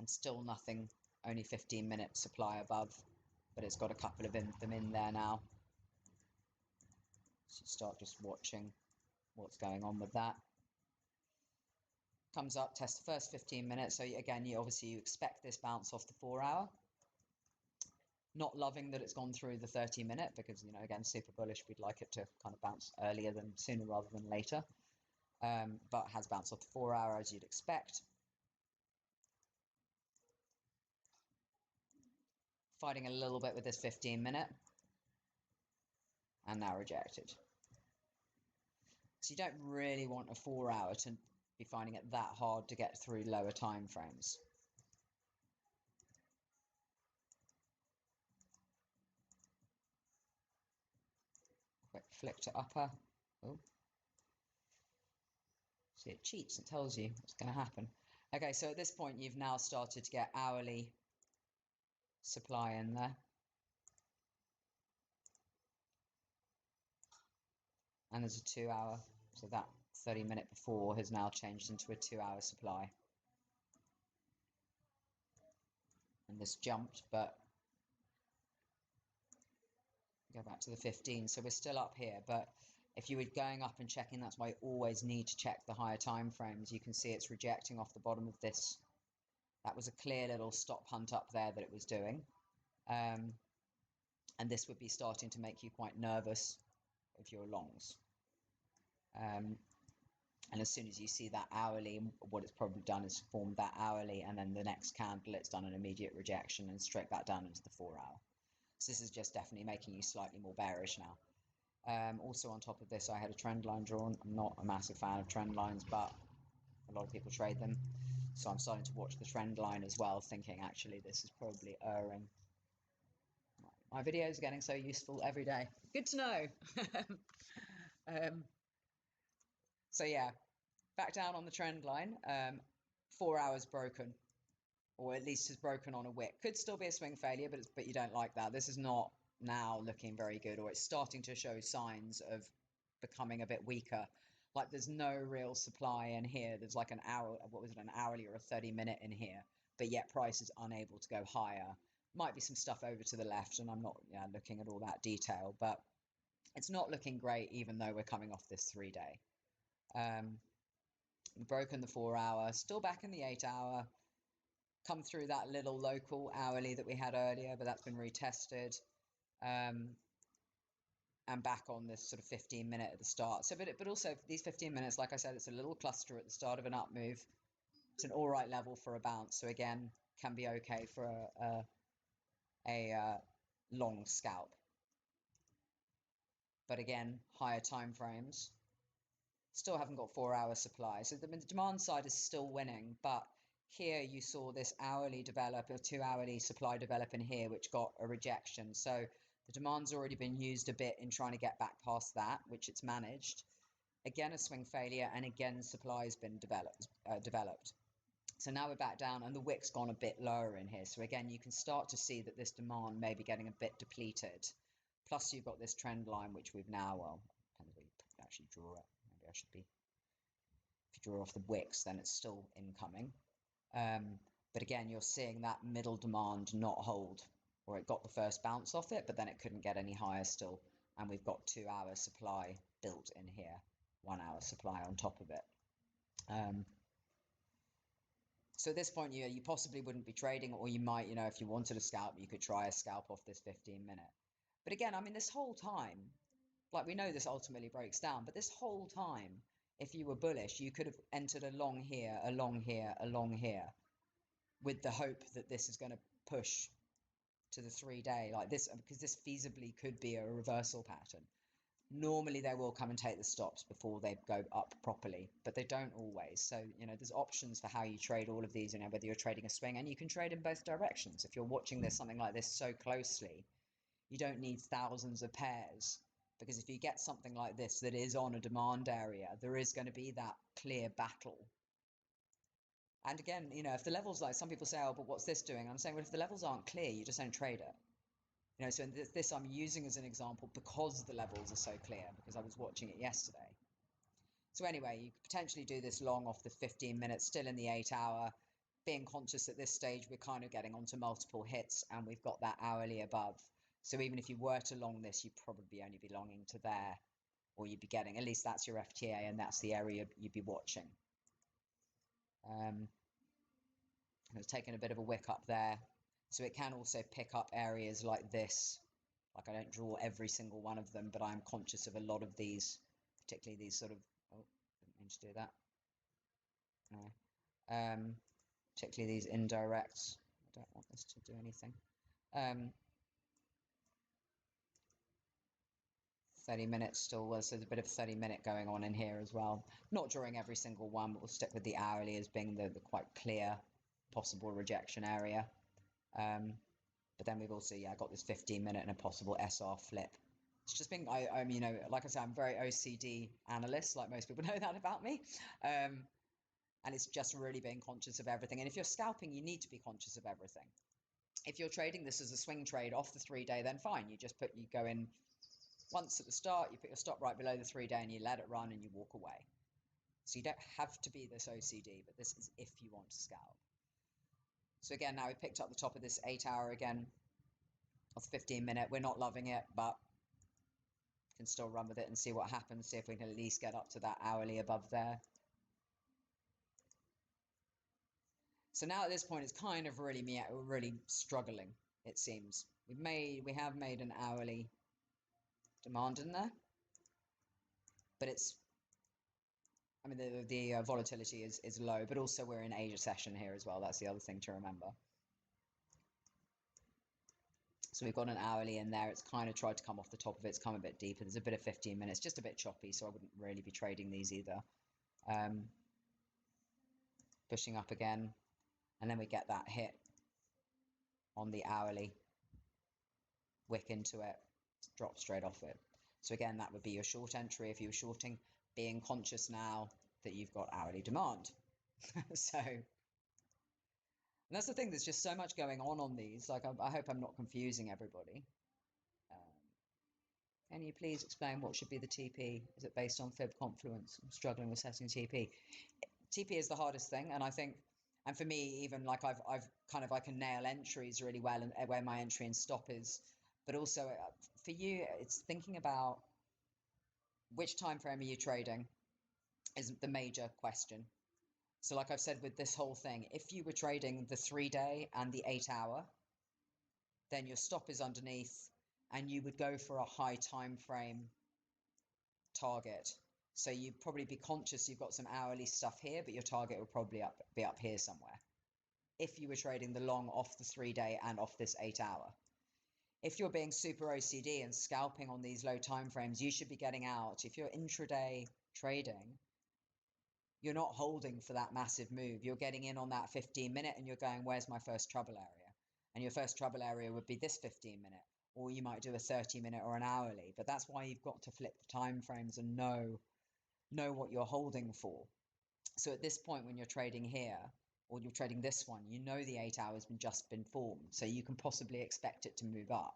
still nothing, only 15-minute supply above, but it's got a couple of them in there now. So start just watching what's going on with that. Comes up, test the first 15 minutes. So again, you expect this bounce off the 4 hour. Not loving that it's gone through the 30-minute because, again, super bullish. We'd like it to kind of bounce sooner rather than later. But has bounced off the 4 hour as you'd expect. Fighting a little bit with this 15-minute. And now rejected. So you don't really want a 4 hour to be finding it that hard to get through lower time frames. Quick flick to upper. Oh. See, it cheats. It tells you what's going to happen. Okay, so at this point, you've now started to get hourly supply in there. And there's a 2 hour. So that 30-minute before has now changed into a 2 hour supply. And this jumped, but go back to the 15. So we're still up here, but if you were going up and checking, that's why you always need to check the higher time frames. You can see it's rejecting off the bottom of this. That was a clear little stop hunt up there that it was doing. And this would be starting to make you quite nervous if you're longs. And as soon as you see that hourly, what it's probably done is formed that hourly, and then the next candle, it's done an immediate rejection and straight back down into the 4 hour. So this is just definitely making you slightly more bearish now. Also on top of this, I had a trend line drawn. I'm not a massive fan of trend lines, but a lot of people trade them. So I'm starting to watch the trend line as well, thinking actually this is probably erring. My videos are getting so useful every day. Good to know. So yeah, back down on the trend line. 4 hours broken, or at least is broken on a wick. Could still be a swing failure, but you don't like that. This is not now looking very good, or it's starting to show signs of becoming a bit weaker. Like there's no real supply in here. There's like an hour, what was it, an hourly or a 30-minute in here, but yet price is unable to go higher. Might be some stuff over to the left, and I'm not looking at all that detail, but it's not looking great, even though we're coming off this 3-day. Broken the 4 hour, still back in the 8 hour. Come through that little local hourly that we had earlier, but that's been retested. And back on this sort of 15-minute at the start. So, but also these 15 minutes, like I said, it's a little cluster at the start of an up move. It's an all right level for a bounce. So again, can be okay for a long scalp. But again, higher time frames. Still haven't got 4 hour supply. So the demand side is still winning, but here you saw this hourly develop, a 2 hourly supply develop in here, which got a rejection. So the demand's already been used a bit in trying to get back past that, which it's managed. Again, a swing failure, and again, supply has been developed. So now we're back down, and the wick's gone a bit lower in here. So again, you can start to see that this demand may be getting a bit depleted. Plus, you've got this trend line, which we've now, well, depends where you actually draw it. Maybe I should be. If you draw off the wicks, then it's still incoming. But again, you're seeing that middle demand not hold, or it got the first bounce off it, but then it couldn't get any higher still. And we've got 2 hour supply built in here, 1 hour supply on top of it. So at this point, you possibly wouldn't be trading, or you might, if you wanted a scalp, you could try a scalp off this 15-minute. But again, I mean, this whole time, like we know this ultimately breaks down, but this whole time, if you were bullish, you could have entered a long here, a long here, a long here, with the hope that this is going to push to the 3-day like this, because this feasibly could be a reversal pattern. Normally they will come and take the stops before they go up properly, but they don't always. So, there's options for how you trade all of these, whether you're trading a swing, and you can trade in both directions. If you're watching this, something like this so closely, you don't need thousands of pairs, because if you get something like this that is on a demand area, there is going to be that clear battle. And again, if the levels, like some people say, oh, but what's this doing? I'm saying, well, if the levels aren't clear, you just don't trade it. So in this I'm using as an example because the levels are so clear, because I was watching it yesterday. So anyway, you could potentially do this long off the 15 minutes, still in the 8 hour, being conscious at this stage we're kind of getting onto multiple hits, and we've got that hourly above. So even if you were to long this, you'd probably only be longing to there, or you'd be getting, at least that's your FTA, and that's the area you'd be watching. It's taken a bit of a wick up there. So it can also pick up areas like this. Like I don't draw every single one of them, but I'm conscious of a lot of these, particularly these sort of, oh, didn't mean to do that. No. Particularly these indirects. I don't want this to do anything. 30 minutes still, well, so there's a bit of 30-minute going on in here as well. Not drawing every single one, but we'll stick with the hourly as being the quite clear possible rejection area. But then we've also, got this 15-minute and a possible SR flip. It's just been, I'm, like I said, I'm very OCD analyst, like most people know that about me. And it's just really being conscious of everything. And if you're scalping, you need to be conscious of everything. If you're trading this as a swing trade off the 3-day, then fine. You go in once at the start, you put your stop right below the 3-day and you let it run and you walk away. So you don't have to be this OCD, but this is if you want to scalp. So again, now we picked up the top of this 8 hour again, of the 15-minute. We're not loving it, but can still run with it and see what happens. See if we can at least get up to that hourly above there. So now at this point, it's kind of really struggling, it seems. We have made an hourly demand in there, but it's, I mean, the volatility is low, but also we're in Asia session here as well. That's the other thing to remember. So we've got an hourly in there. It's kind of tried to come off the top of it. It's come a bit deeper. There's a bit of 15 minutes, just a bit choppy, so I wouldn't really be trading these either. Pushing up again, and then we get that hit on the hourly, wick into it, drop straight off it. So again, that would be your short entry if you were shorting, being conscious now that you've got hourly demand. So, and that's the thing, there's just so much going on these. Like, I hope I'm not confusing everybody. Can you please explain what should be the TP? Is it based on fib confluence? I'm struggling with setting TP. TP is the hardest thing, and I think, and for me, even like I can nail entries really well, and where my entry and stop is. But also for you, it's thinking about which time frame are you trading is the major question. So like I've said with this whole thing, if you were trading the 3-day and the 8 hour, then your stop is underneath and you would go for a high time frame target. So you'd probably be conscious you've got some hourly stuff here, but your target would probably be up here somewhere. If you were trading the long off the 3-day and off this 8 hour. If you're being super OCD and scalping on these low time frames, you should be getting out. If you're intraday trading, you're not holding for that massive move. You're getting in on that 15-minute and you're going, where's my first trouble area? And your first trouble area would be this 15-minute, or you might do a 30-minute or an hourly. But that's why you've got to flip the time frames and know what you're holding for. So at this point, when you're trading here, or you're trading this one, you know the 8 hours has just been formed, so you can possibly expect it to move up.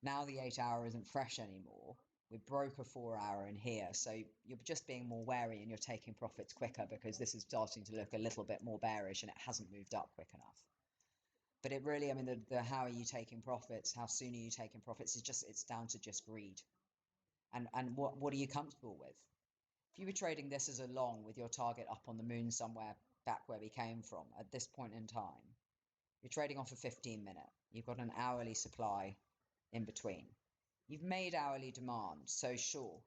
Now the 8 hour isn't fresh anymore. We broke a 4-hour in here, so you're just being more wary and you're taking profits quicker because this is starting to look a little bit more bearish and it hasn't moved up quick enough. But it really, I mean, the how are you taking profits, how soon are you taking profits, it's down to just greed. And what are you comfortable with? If you were trading this as a long with your target up on the moon somewhere back where we came from at this point in time, you're trading off a 15-minute. You've got an hourly supply in between. You've made hourly demand, so sure.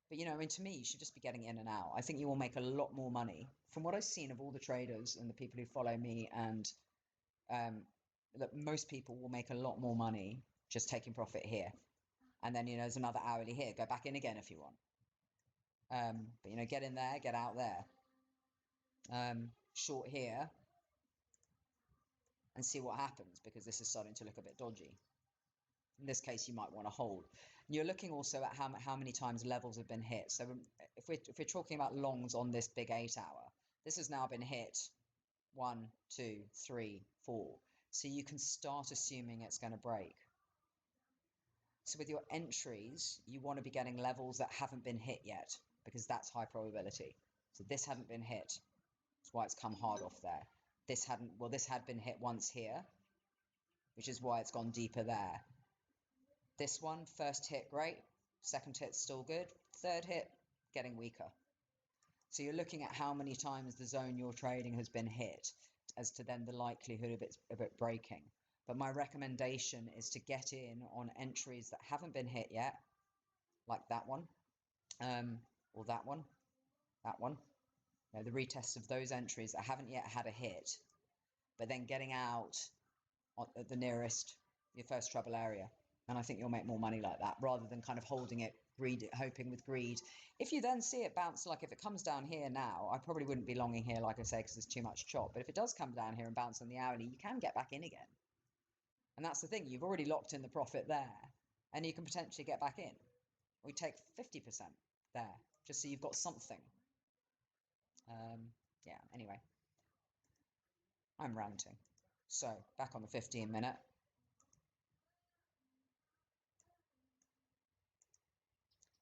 But, I mean, to me, you should just be getting in and out. I think you will make a lot more money. From what I've seen of all the traders and the people who follow me, and that most people will make a lot more money just taking profit here. And then, there's another hourly here. Go back in again if you want. But, get in there, get out there. Short here and see what happens, because this is starting to look a bit dodgy. In this case, you might want to hold. And you're looking also at how many times levels have been hit. So if we're talking about longs on this big 8-hour, this has now been hit 1, 2, 3, 4. So you can start assuming it's going to break. So with your entries, you want to be getting levels that haven't been hit yet, because that's high probability. So this hadn't been hit. That's why it's come hard off there. This had been hit once here, which is why it's gone deeper there. This one, first hit, great. Second hit, still good. Third hit, getting weaker. So you're looking at how many times the zone you're trading has been hit as to then the likelihood of it breaking. But my recommendation is to get in on entries that haven't been hit yet, like that one, or that one. The retests of those entries that haven't yet had a hit, but then getting out at the nearest, your first trouble area. And I think you'll make more money like that, rather than kind of holding it, hoping with greed. If you then see it bounce, like if it comes down here now, I probably wouldn't be longing here, like I say, because there's too much chop. But if it does come down here and bounce on the hourly, you can get back in again. And that's the thing, you've already locked in the profit there, and you can potentially get back in. We take 50% there, just so you've got something. Yeah, anyway. I'm ranting. So, back on the 15-minute.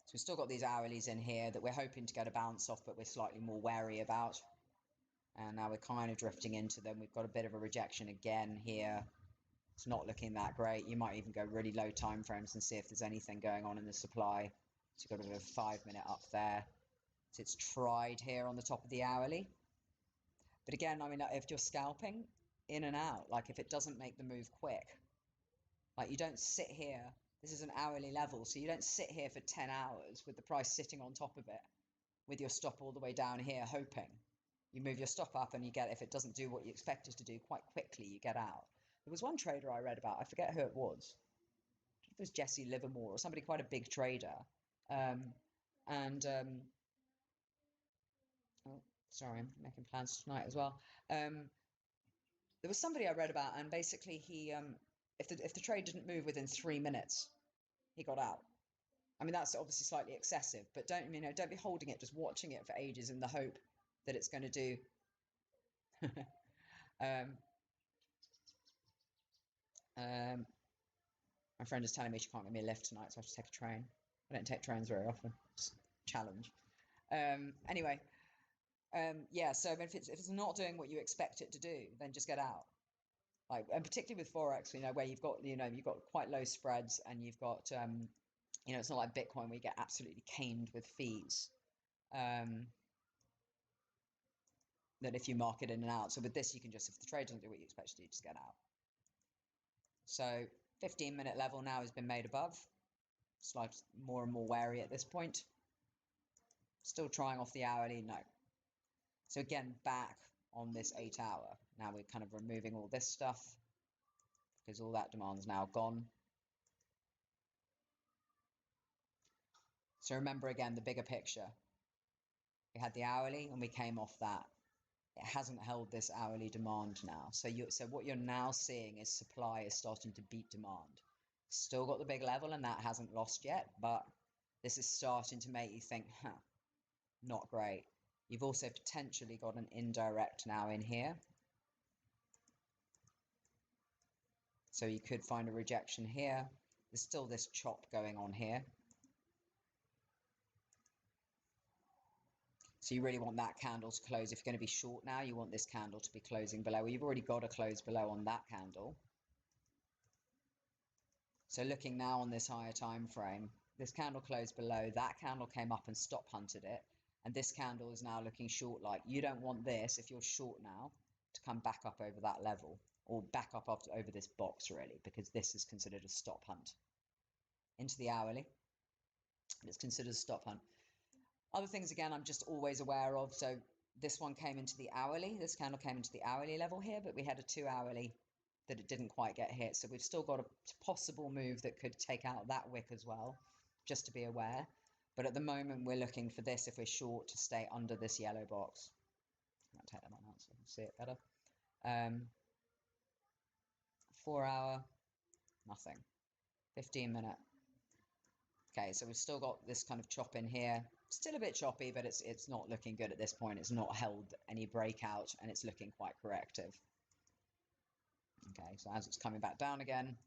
So we've still got these hourlies in here that we're hoping to get a bounce off, but we're slightly more wary about. And now we're kind of drifting into them. We've got a bit of a rejection again here. It's not looking that great. You might even go really low time frames and see if there's anything going on in the supply. So you've got a bit of a 5-minute up there. So it's tried here on the top of the hourly. But again, I mean, if you're scalping, in and out, like if it doesn't make the move quick, like you don't sit here. This is an hourly level, so you don't sit here for 10 hours with the price sitting on top of it with your stop all the way down here hoping. You move your stop up and you get, if it doesn't do what you expect it to do, quite quickly you get out. There was one trader I read about, I forget who it was. I think it was Jesse Livermore or somebody quite a big trader. Oh, sorry, I'm making plans tonight as well. There was somebody I read about, and basically he, if the trade didn't move within 3 minutes, he got out. I mean, that's obviously slightly excessive, but don't be holding it, just watching it for ages in the hope that it's going to do. My friend is telling me she can't give me a lift tonight, so I have to take a train. I don't take trains very often. It's a challenge. Anyway, yeah. So if it's not doing what you expect it to do, then just get out. Like, and particularly with Forex, where you've got quite low spreads, and you've got it's not like Bitcoin where you get absolutely caned with fees. That if you mark it in and out. So with this, you can just, if the trade doesn't do what you expect it to do, just get out. So 15-minute level now has been made above. Slightly more and more wary at this point. Still trying off the hourly, no. So again, back on this 8-hour. Now we're kind of removing all this stuff because all that demand's now gone. So remember again the bigger picture. We had the hourly and we came off that. It hasn't held this hourly demand now. So what you're now seeing is supply is starting to beat demand. Still got the big level and that hasn't lost yet, but this is starting to make you think, not great. You've also potentially got an indirect now in here. So you could find a rejection here. There's still this chop going on here. So you really want that candle to close. If you're going to be short now, you want this candle to be closing below. Well, you've already got a close below on that candle. So looking now on this higher time frame, this candle closed below, that candle came up and stop hunted it, and this candle is now looking short. Like, you don't want this, if you're short now, to come back up over that level, or back up over this box really, because this is considered a stop hunt. Into the hourly, it's considered a stop hunt. Other things, again, I'm just always aware of. So this one came into the hourly, this candle came into the hourly level here, but we had a 2 hourly that it didn't quite get hit. So we've still got a possible move that could take out that wick as well, just to be aware. But at the moment, we're looking for this, if we're short, to stay under this yellow box. I'll take that one out so I can see it better. 4 hour, nothing. 15 minute. Okay, so we've still got this kind of chop in here. Still a bit choppy, but it's not looking good at this point. It's not held any breakout, and it's looking quite corrective. Okay, so as it's coming back down again,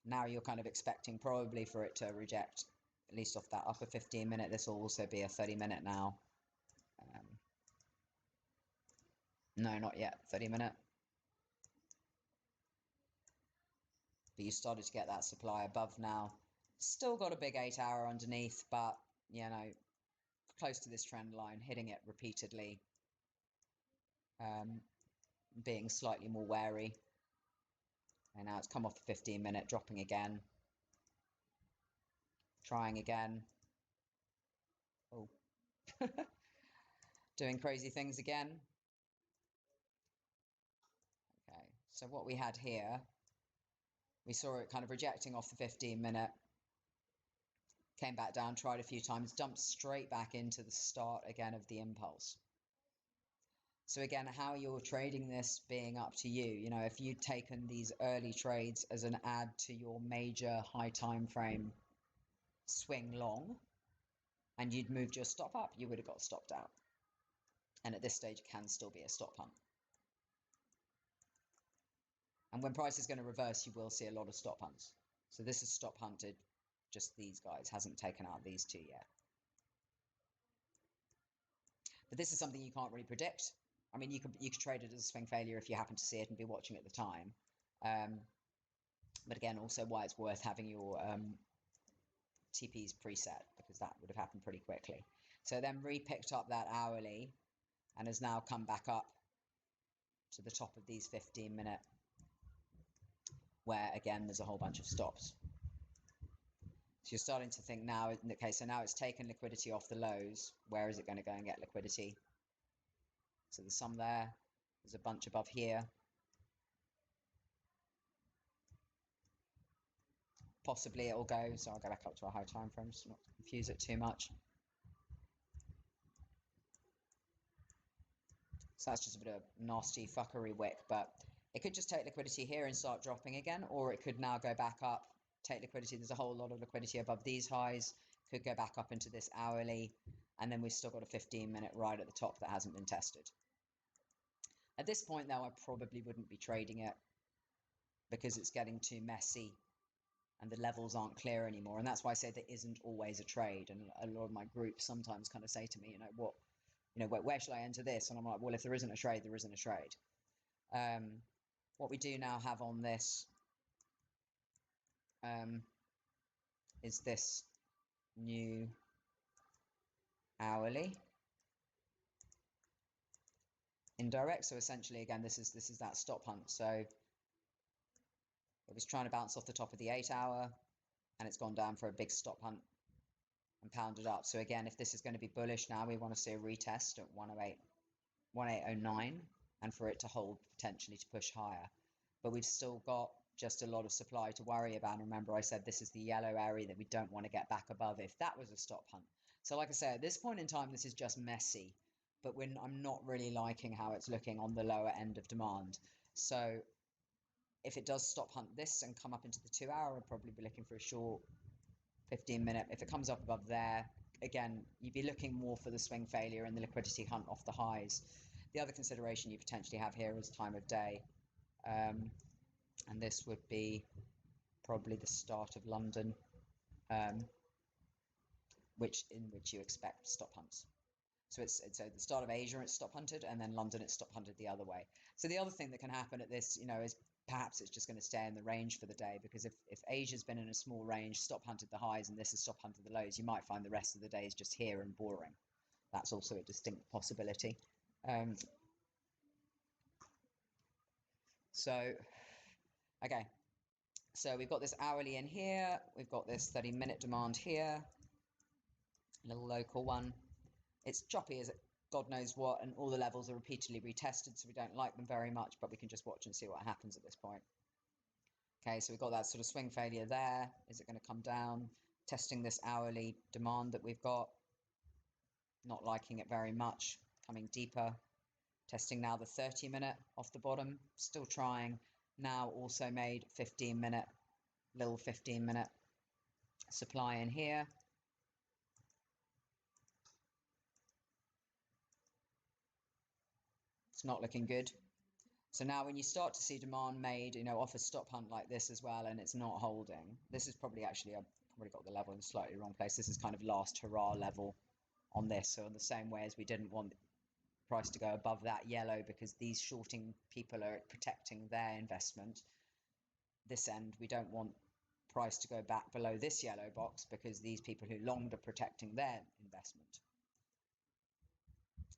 now you're kind of expecting probably for it to reject, at least off that upper 15 minute. This will also be a 30 minute now. No, not yet, 30 minute. But you started to get that supply above now. Still got a big 8 hour underneath, but, you know, close to this trend line, hitting it repeatedly, being slightly more wary. And now it's come off the 15 minute, dropping again. Trying again. Oh. Doing crazy things again. Okay, so what we had here, we saw it kind of rejecting off the 15 minute. Came back down, tried a few times, dumped straight back into the start again of the impulse. So again, how you're trading this being up to you. You know, if you'd taken these early trades as an add to your major high time frame swing long, and you'd moved your stop up, you would have got stopped out. And at this stage, it can still be a stop hunt. And when price is going to reverse, you will see a lot of stop hunts. So this is stop hunted. Just these guys, hasn't taken out these two yet. But this is something you can't really predict. I mean, you could trade it as a swing failure if you happen to see it and be watching at the time. But again, also why it's worth having your TPs preset, because that would have happened pretty quickly. So then re-picked up that hourly and has now come back up to the top of these 15 minute, where again there's a whole bunch of stops. So you're starting to think now, okay, so now it's taken liquidity off the lows. Where is it going to go and get liquidity? So there's some there. There's a bunch above here. Possibly it will go. So I'll go back up to a high time frame just to not confuse it too much. So that's just a bit of nasty fuckery wick, but it could just take liquidity here and start dropping again, or it could now go back up, take liquidity. There's a whole lot of liquidity above these highs, could go back up into this hourly, and then we've still got a 15 minute right at the top that hasn't been tested. At this point, though, I probably wouldn't be trading it because it's getting too messy and the levels aren't clear anymore. And that's why I say there isn't always a trade. And a lot of my groups sometimes kind of say to me, where should I enter this? And I'm like, well, if there isn't a trade, there isn't a trade. What we do now have on this is this new hourly indirect. So essentially, again, this is that stop hunt. So it was trying to bounce off the top of the 8 hour, and it's gone down for a big stop hunt and pounded up. So again, if this is going to be bullish now, we want to see a retest at 1809, and for it to hold, potentially to push higher. But we've still got just a lot of supply to worry about. And remember, I said this is the yellow area that we don't want to get back above if that was a stop hunt. So like I say, at this point in time, this is just messy, but I'm not really liking how it's looking on the lower end of demand. So if it does stop hunt this and come up into the 2 hour, I'd probably be looking for a short 15 minute. If it comes up above there, again, you'd be looking more for the swing failure and the liquidity hunt off the highs. The other consideration you potentially have here is time of day. And this would be probably the start of London, in which you expect stop hunts. So it's at the start of Asia, it's stop hunted, and then London, it's stop hunted the other way. So the other thing that can happen at this, is perhaps it's just going to stay in the range for the day, because if Asia's been in a small range, stop hunted the highs, and this is stop hunted the lows, you might find the rest of the day is just here and boring. That's also a distinct possibility. Okay, so we've got this hourly in here, we've got this 30-minute demand here, a little local one. It's choppy as God knows what, and all the levels are repeatedly retested, so we don't like them very much, but we can just watch and see what happens at this point. Okay, so we've got that sort of swing failure there. Is it going to come down? Testing this hourly demand that we've got. Not liking it very much. Coming deeper. Testing now the 30-minute off the bottom. Still trying. Now also made 15-minute, little 15-minute supply in here. It's not looking good. So now when you start to see demand made, off a stop hunt like this as well, and it's not holding, this is probably actually, I've probably got the level in a slightly wrong place. This is kind of last hurrah level on this. So in the same way as we didn't want the price to go above that yellow because these shorting people are protecting their investment, this end, we don't want price to go back below this yellow box because these people who longed are protecting their investment.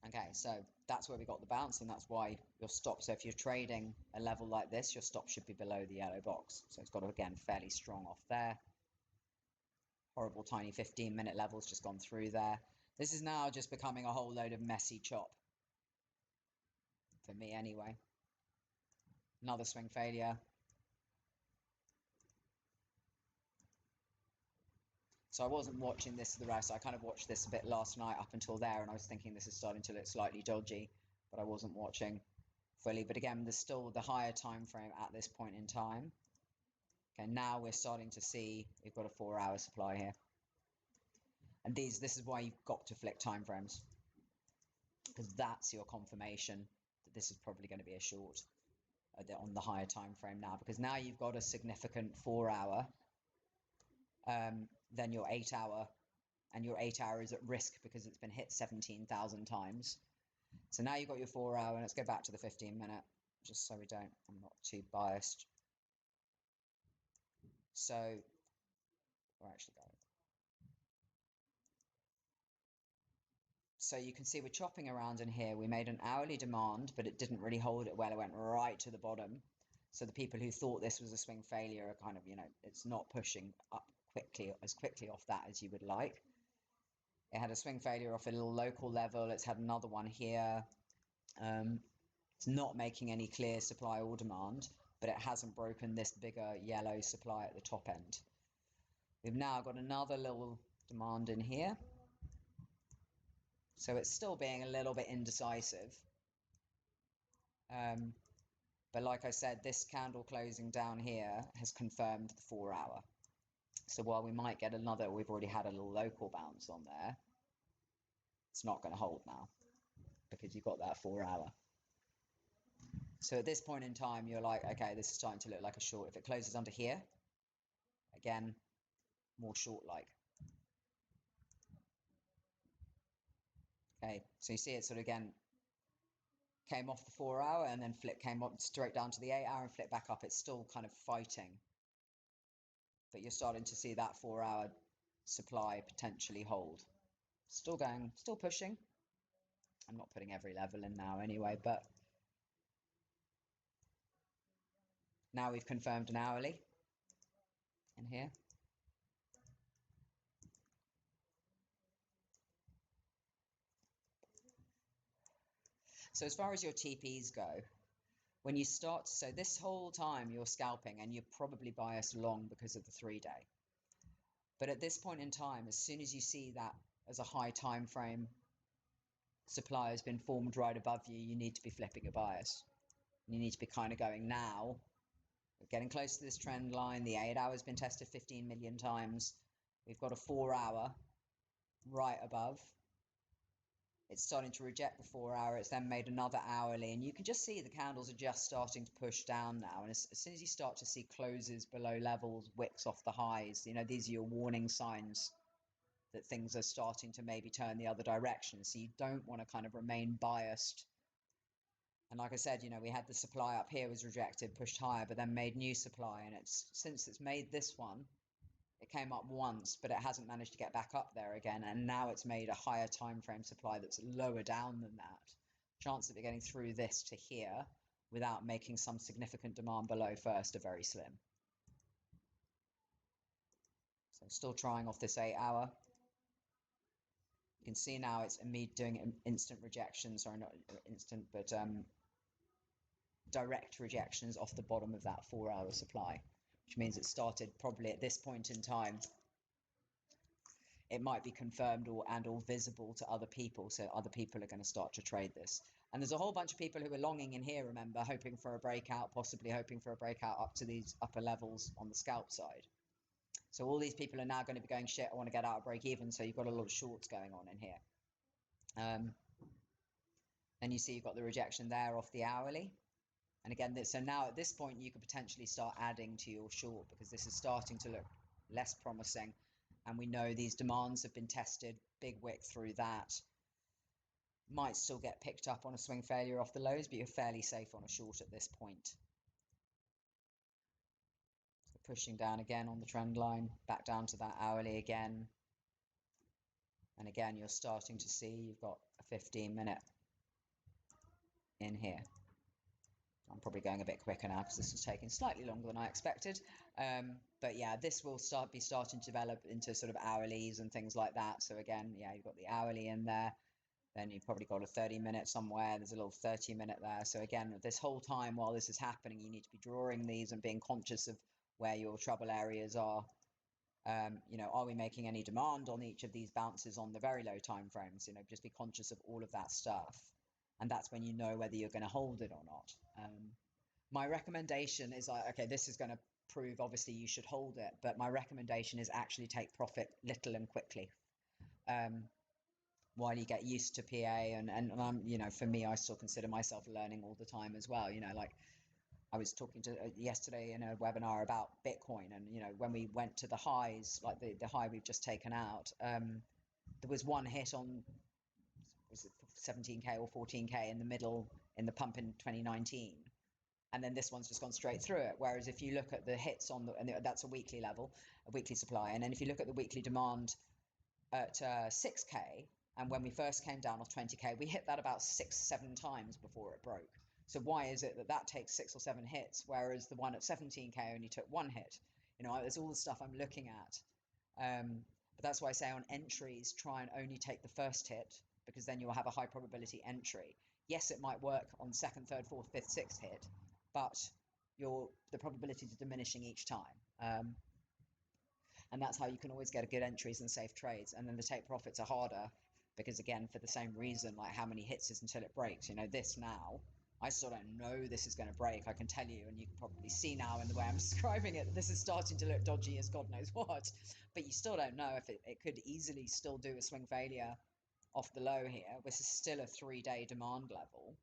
Okay, so that's where we got the bounce, and that's why your stop. So if you're trading a level like this, your stop should be below the yellow box. So it's got, again, fairly strong off there. Horrible tiny 15-minute levels just gone through there. This is now just becoming a whole load of messy chop. For me, anyway. Another swing failure. So I wasn't watching this to the rest. I kind of watched this a bit last night up until there, and I was thinking this is starting to look slightly dodgy, but I wasn't watching fully. But again, there's still the higher time frame at this point in time. Okay, now we're starting to see we've got a 4-hour supply here. And this is why you've got to flick time frames, because that's your confirmation that this is probably going to be a short on the higher time frame now, because now you've got a significant 4-hour. Then your 8-hour, and your 8-hour is at risk because it's been hit 17,000 times. So now you've got your 4-hour, and let's go back to the 15-minute, just so I'm not too biased. So we're actually going. So you can see we're chopping around in here. We made an hourly demand, but it didn't really hold it well. It went right to the bottom. So the people who thought this was a swing failure are kind of, it's not pushing up as quickly off that as you would like. It had a swing failure off a little local level. It's had another one here. It's not making any clear supply or demand, but it hasn't broken this bigger yellow supply at the top end. We've now got another little demand in here. So it's still being a little bit indecisive. But like I said, this candle closing down here has confirmed the 4-hour. So while we might get another, we've already had a little local bounce on there, it's not going to hold now because you've got that 4-hour. So at this point in time, you're like, okay, this is starting to look like a short. If it closes under here, again, more short-like. Okay, so you see it sort of, again, came off the 4-hour and then came up straight down to the 8-hour and flipped back up. It's still kind of fighting. But you're starting to see that 4-hour supply potentially hold. Still going, still pushing. I'm not putting every level in now anyway, but now we've confirmed an hourly in here. So as far as your TPs go, when you start, so this whole time you're scalping and you're probably biased long because of the 3-day. But at this point in time, as soon as you see that as a high time frame supply has been formed right above you, you need to be flipping your bias. You need to be kind of going, now we're getting close to this trend line. The 8-hour has been tested 15 million times. We've got a 4-hour right above. It's starting to reject the 4-hour. It's then made another hourly, and you can just see the candles are just starting to push down now. And as soon as you start to see closes below levels, wicks off the highs, these are your warning signs that things are starting to maybe turn the other direction. So you don't want to kind of remain biased. And like I said, you know, we had the supply up here was rejected, pushed higher, but then made new supply. And since it's made this one, it came up once, but it hasn't managed to get back up there again. And now it's made a higher time frame supply that's lower down than that. Chance of it getting through this to here without making some significant demand below first are very slim. So still trying off this 8 hour. You can see now it's doing instant rejections, sorry, not instant, but direct rejections off the bottom of that 4 hour supply, which means it started probably at this point in time. It might be confirmed or visible to other people, so other people are going to start to trade this. And there's a whole bunch of people who are longing in here, remember, hoping for a breakout, possibly hoping for a breakout up to these upper levels on the scalp side. So all these people are now going to be going, shit, I want to get out of break even. So you've got a lot of shorts going on in here. And you see you've got the rejection there off the hourly. And again, so now at this point, you could potentially start adding to your short because this is starting to look less promising. And we know these demands have been tested, big wick through that. Might still get picked up on a swing failure off the lows, but you're fairly safe on a short at this point. So pushing down again on the trend line, back down to that hourly again. And again, you're starting to see you've got a 15-minute in here. I'm probably going a bit quicker now because this is taking slightly longer than I expected. But yeah, this will be starting to develop into sort of hourlies and things like that. So again, yeah, you've got the hourly in there. Then you've probably got a 30-minute somewhere. There's a little 30-minute there. So again, this whole time while this is happening, you need to be drawing these and being conscious of where your trouble areas are. You know, are we making any demand on each of these bounces on the very low time frames? You know, just be conscious of all of that stuff. And that's when you know whether you're going to hold it or not. My recommendation is like, okay, this is going to prove obviously you should hold it, but my recommendation is actually take profit little and quickly. While you get used to PA and you know, for me, I still consider myself learning all the time as well. You know, like I was talking to yesterday in a webinar about Bitcoin, and you know, when we went to the highs, like the high we've just taken out, there was one hit on, was it 17k or 14k in the middle in the pump in 2019, and then this one's just gone straight through it. Whereas if you look at the hits on and that's a weekly level, a weekly supply, and then if you look at the weekly demand at 6k, and when we first came down off 20k, we hit that about 6-7 times before it broke. So why is it that takes 6 or 7 hits, whereas the one at 17k only took 1 hit? You know, there's all the stuff I'm looking at. But that's why I say on entries, try and only take the first hit, because then you'll have a high probability entry. Yes, it might work on second, third, fourth, fifth, sixth hit, but the probabilities are diminishing each time. And that's how you can always get good entries and safe trades. And then the take profits are harder because, again, for the same reason, like how many hits is until it breaks. You know, this now, I still don't know this is going to break. I can tell you, and you can probably see now in the way I'm describing it, this is starting to look dodgy as God knows what. But you still don't know if it could easily still do a swing failure off the low here. This is still a 3-day demand level.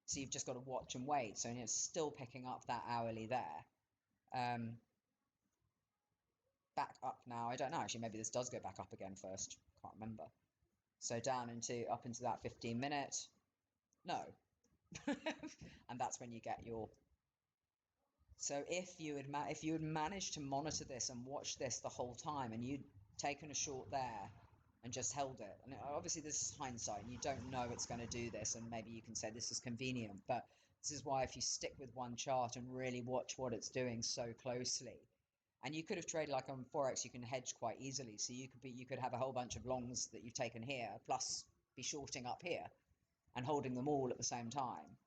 So you've just got to watch and wait. So it's still picking up that hourly there. Back up now. I don't know. Actually, maybe this does go back up again first. Can't remember. So down up into that 15-minute. No. And that's when you get your. So if you had managed to monitor this and watch this the whole time, and you'd taken a short there and just held it, and obviously this is hindsight, and you don't know it's going to do this, and maybe you can say this is convenient, but this is why if you stick with one chart and really watch what it's doing so closely. And you could have traded like on Forex, you can hedge quite easily. So you could have a whole bunch of longs that you've taken here, plus be shorting up here and holding them all at the same time.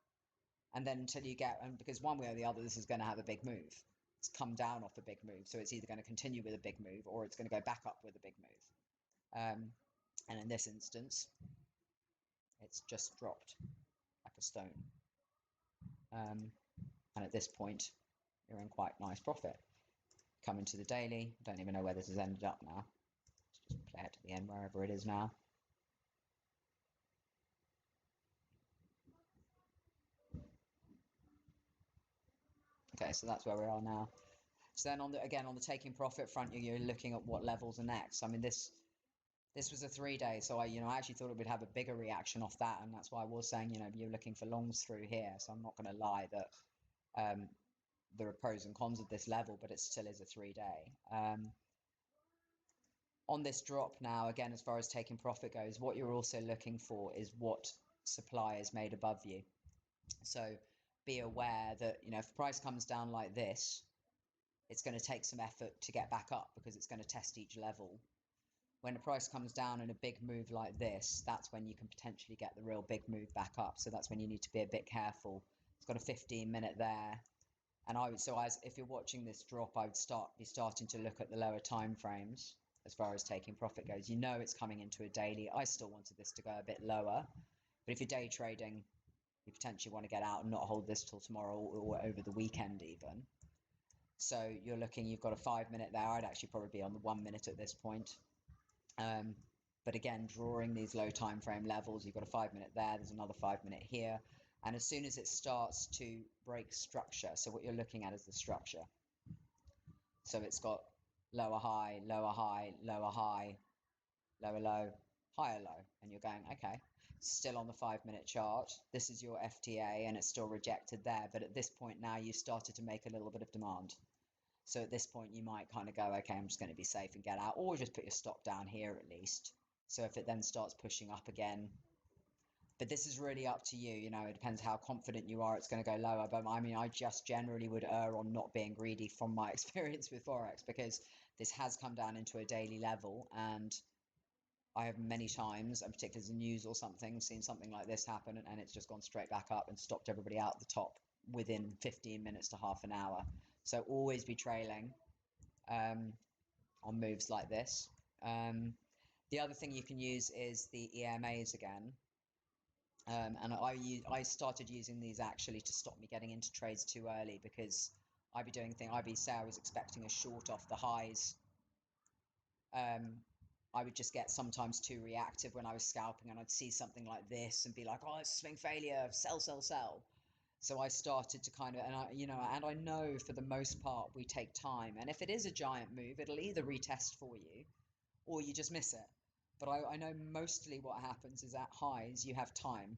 And then until you get, and because one way or the other, this is going to have a big move. It's come down off a big move. So it's either going to continue with a big move or it's going to go back up with a big move. And in this instance, it's just dropped like a stone. And at this point, you're in quite nice profit. Coming to the daily, don't even know where this has ended up now. Let's just play it to the end wherever it is now. Okay, so that's where we are now. So then again on the taking profit front, you're looking at what levels are next. I mean, this was a 3-day, so I actually thought it would have a bigger reaction off that, and that's why I was saying, you're looking for longs through here. So I'm not going to lie that there are pros and cons of this level, but it still is a 3-day. On this drop now, again, as far as taking profit goes, what you're also looking for is what supply is made above you. So be aware that, if the price comes down like this, it's going to take some effort to get back up because it's going to test each level. When the price comes down in a big move like this, that's when you can potentially get the real big move back up. So that's when you need to be a bit careful. It's got a 15-minute there. And if you're watching this drop, I would be starting to look at the lower time frames as far as taking profit goes. It's coming into a daily. I still wanted this to go a bit lower, but if you're day trading, you potentially want to get out and not hold this till tomorrow or over the weekend even. So you're looking, you've got a 5-minute there. I'd actually probably be on the 1 minute at this point. But again, drawing these low time frame levels, you've got a 5-minute there. There's another 5-minute here. And as soon as it starts to break structure, so what you're looking at is the structure. So it's got lower high, lower high, lower high, lower low, higher low. And you're going, okay, still on the 5-minute chart. This is your FTA and it's still rejected there. But at this point now, you started to make a little bit of demand. So at this point, you might kind of go, okay, I'm just going to be safe and get out, or just put your stop down here at least. So if it then starts pushing up again, but this is really up to you. It depends how confident you are it's going to go lower. But I mean, I just generally would err on not being greedy from my experience with Forex, because this has come down into a daily level. And I have many times, and particularly as a news or something, seen something like this happen, and it's just gone straight back up and stopped everybody out at the top within 15 minutes to half an hour. So always be trailing on moves like this. The other thing you can use is the EMAs again. And I started using these actually to stop me getting into trades too early, because I'd say I was expecting a short off the highs. I would just get sometimes too reactive when I was scalping, and I'd see something like this and be like, oh, it's a swing failure, sell, sell, sell. So I started to kind of, and I know for the most part we take time, and if it is a giant move, it'll either retest for you or you just miss it. But I know mostly what happens is at highs you have time.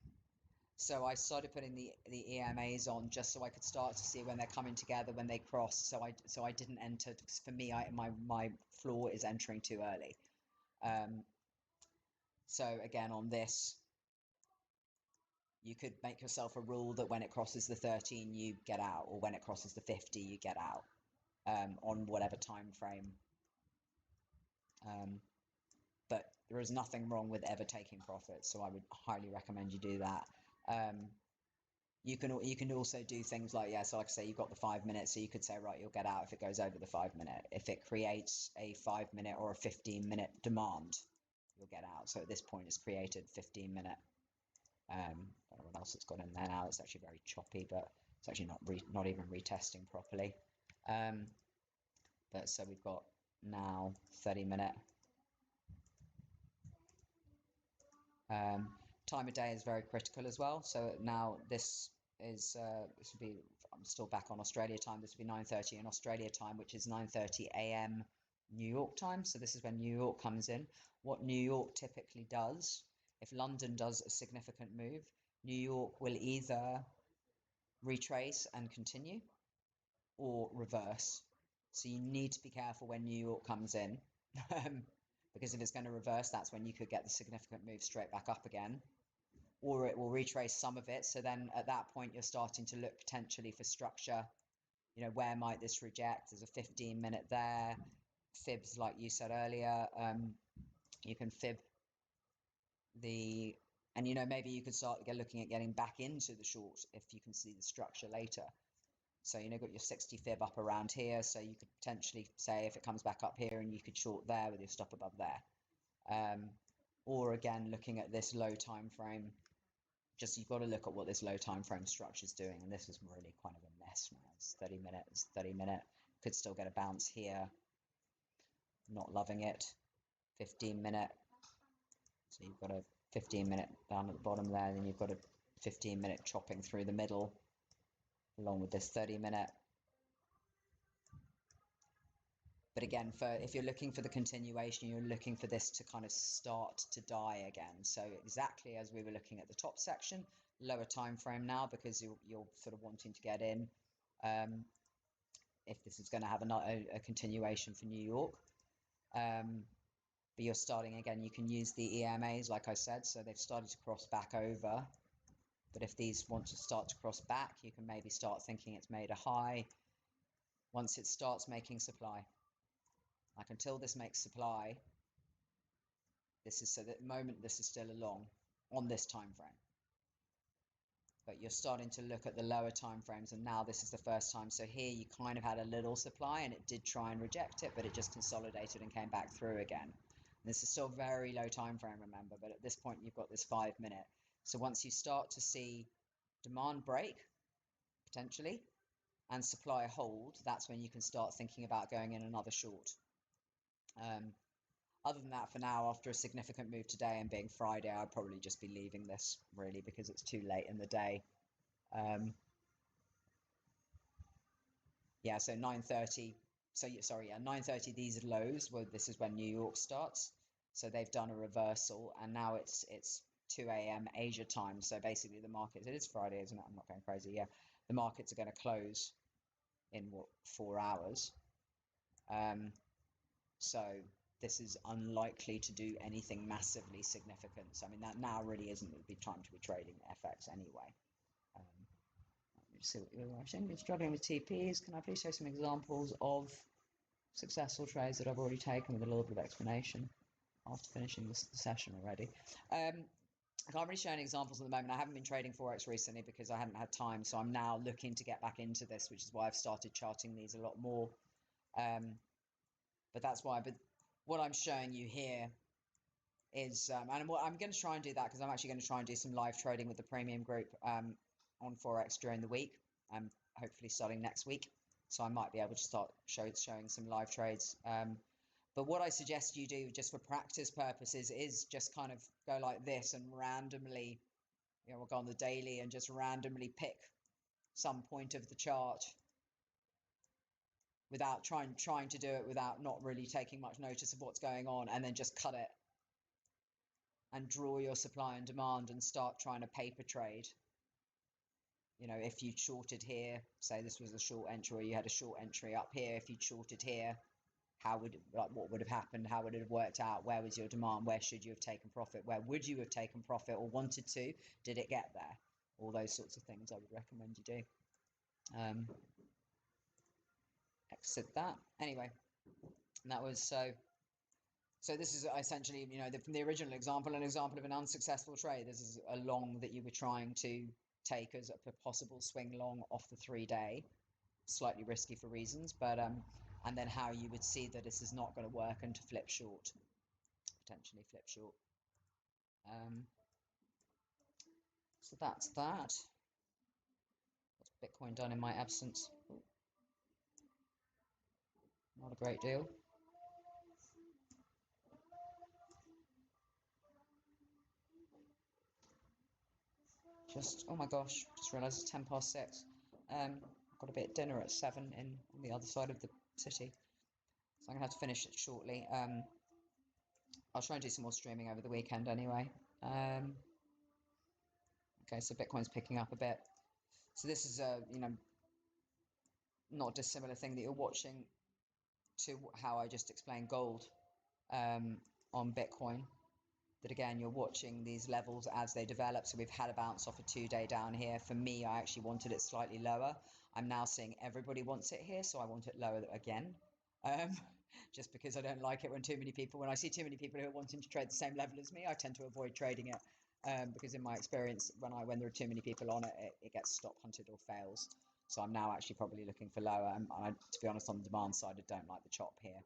So I started putting the EMAs on just so I could start to see when they're coming together, when they cross. So I didn't enter, because for me, my floor is entering too early. So again, on this, you could make yourself a rule that when it crosses the 13, you get out, or when it crosses the 50, you get out, on whatever time frame. But there is nothing wrong with ever taking profits, so I would highly recommend you do that. You can also do things like, so like I say, you've got the 5 minutes, so you could say, right, you'll get out if it goes over the 5 minute. If it creates a 5 minute or a 15-minute demand, you'll get out. So at this point, it's created 15-minute. I don't know what else it's got in there now. It's actually very choppy, but it's actually not even retesting properly. But so we've got now 30-minute. Time of day is very critical as well. So now this would be, I'm still back on Australia time. This would be 9:30 in Australia time, which is 9:30 a.m. New York time. So this is when New York comes in. What New York typically does, if London does a significant move, New York will either retrace and continue or reverse. So you need to be careful when New York comes in, because if it's going to reverse, that's when you could get the significant move straight back up again, or it will retrace some of it. So then at that point, you're starting to look potentially for structure. Where might this reject? There's a 15-minute there. Fibs, like you said earlier, you can fib and maybe you could start looking at getting back into the short if you can see the structure later. So got your 60 fib up around here, so you could potentially say if it comes back up here, and you could short there with your stop above there. Or again, looking at this low time frame, just you've got to look at what this low time frame structure is doing, and this is really kind of a mess now. It's 30 minutes, 30-minute, could still get a bounce here. Not loving it. 15-minute. So you've got a 15-minute down at the bottom there, then you've got a 15-minute chopping through the middle, along with this 30-minute. But again, if you're looking for the continuation, you're looking for this to kind of start to die again. So exactly as we were looking at the top section, lower time frame now because you're sort of wanting to get in. If this is going to have a continuation for New York. But you're starting again, you can use the EMAs, like I said, so they've started to cross back over. But if these want to start to cross back, you can maybe start thinking it's made a high once it starts making supply. Like until this makes supply, this is, so at the moment this is still a long on this time frame. But you're starting to look at the lower time frames, and now this is the first time. So here you kind of had a little supply and it did try and reject it, but it just consolidated and came back through again. And this is still very low time frame, remember, but at this point you've got this 5 minute. So once you start to see demand break potentially and supply hold, that's when you can start thinking about going in another short. Other than that, for now, after a significant move today and being Friday, I'd probably just be leaving this really because it's too late in the day. Yeah, so 9:30. So sorry, yeah, 9:30. These are lows. Well, this is when New York starts. So they've done a reversal, and now it's 2 a.m. Asia time. So basically, the market. It is Friday, isn't it? I'm not going crazy. Yeah, the markets are going to close in what, 4 hours. So this is unlikely to do anything massively significant. So I mean, that now really isn't the time to be trading FX anyway. Let me see what you're watching. You're struggling with TPs. Can I please show some examples of successful trades that I've already taken with a little bit of explanation after finishing the session already? I can't really show any examples at the moment. I haven't been trading Forex recently because I hadn't had time. So I'm now looking to get back into this, which is why I've started charting these a lot more. But that's why. But what I'm showing you here is, and I'm going to try and do that because I'm actually going to try and do some live trading with the premium group on Forex during the week, hopefully starting next week. So I might be able to start showing some live trades. But what I suggest you do just for practice purposes is just kind of go like this and randomly, we'll go on the daily and just randomly pick some point of the chart without trying to do it without not really taking much notice of what's going on, and then just cut it and draw your supply and demand and start trying to paper trade. If you shorted here, say this was a short entry, or you had a short entry up here, if you shorted here, what would have happened? How would it have worked out? Where was your demand? Where should you have taken profit? Where would you have taken profit or wanted to? Did it get there? All those sorts of things I would recommend you do. Exit that anyway. And that was so this is essentially, from the original example, an example of an unsuccessful trade. This is a long that you were trying to take as a possible swing long off the 3-day, slightly risky for reasons, but and then how you would see that this is not going to work and to flip short, potentially flip short. So that's that. What's Bitcoin done in my absence? Ooh. Not a great deal. Oh my gosh, just realised it's 6:10. I've got to be at dinner at 7 on the other side of the city, so I'm going to have to finish it shortly. I'll try and do some more streaming over the weekend anyway. Okay, so Bitcoin's picking up a bit. So this is a, not dissimilar thing that you're watching to how I just explained gold on Bitcoin. That again, you're watching these levels as they develop. So we've had a bounce off a 2-day down here. For me, I actually wanted it slightly lower. I'm now seeing everybody wants it here, so I want it lower again. Just because I don't like it when I see too many people who are wanting to trade the same level as me, I tend to avoid trading it. Because in my experience, when there are too many people on it, it gets stop hunted or fails. So I'm now actually probably looking for lower. And to be honest, on the demand side, I don't like the chop here.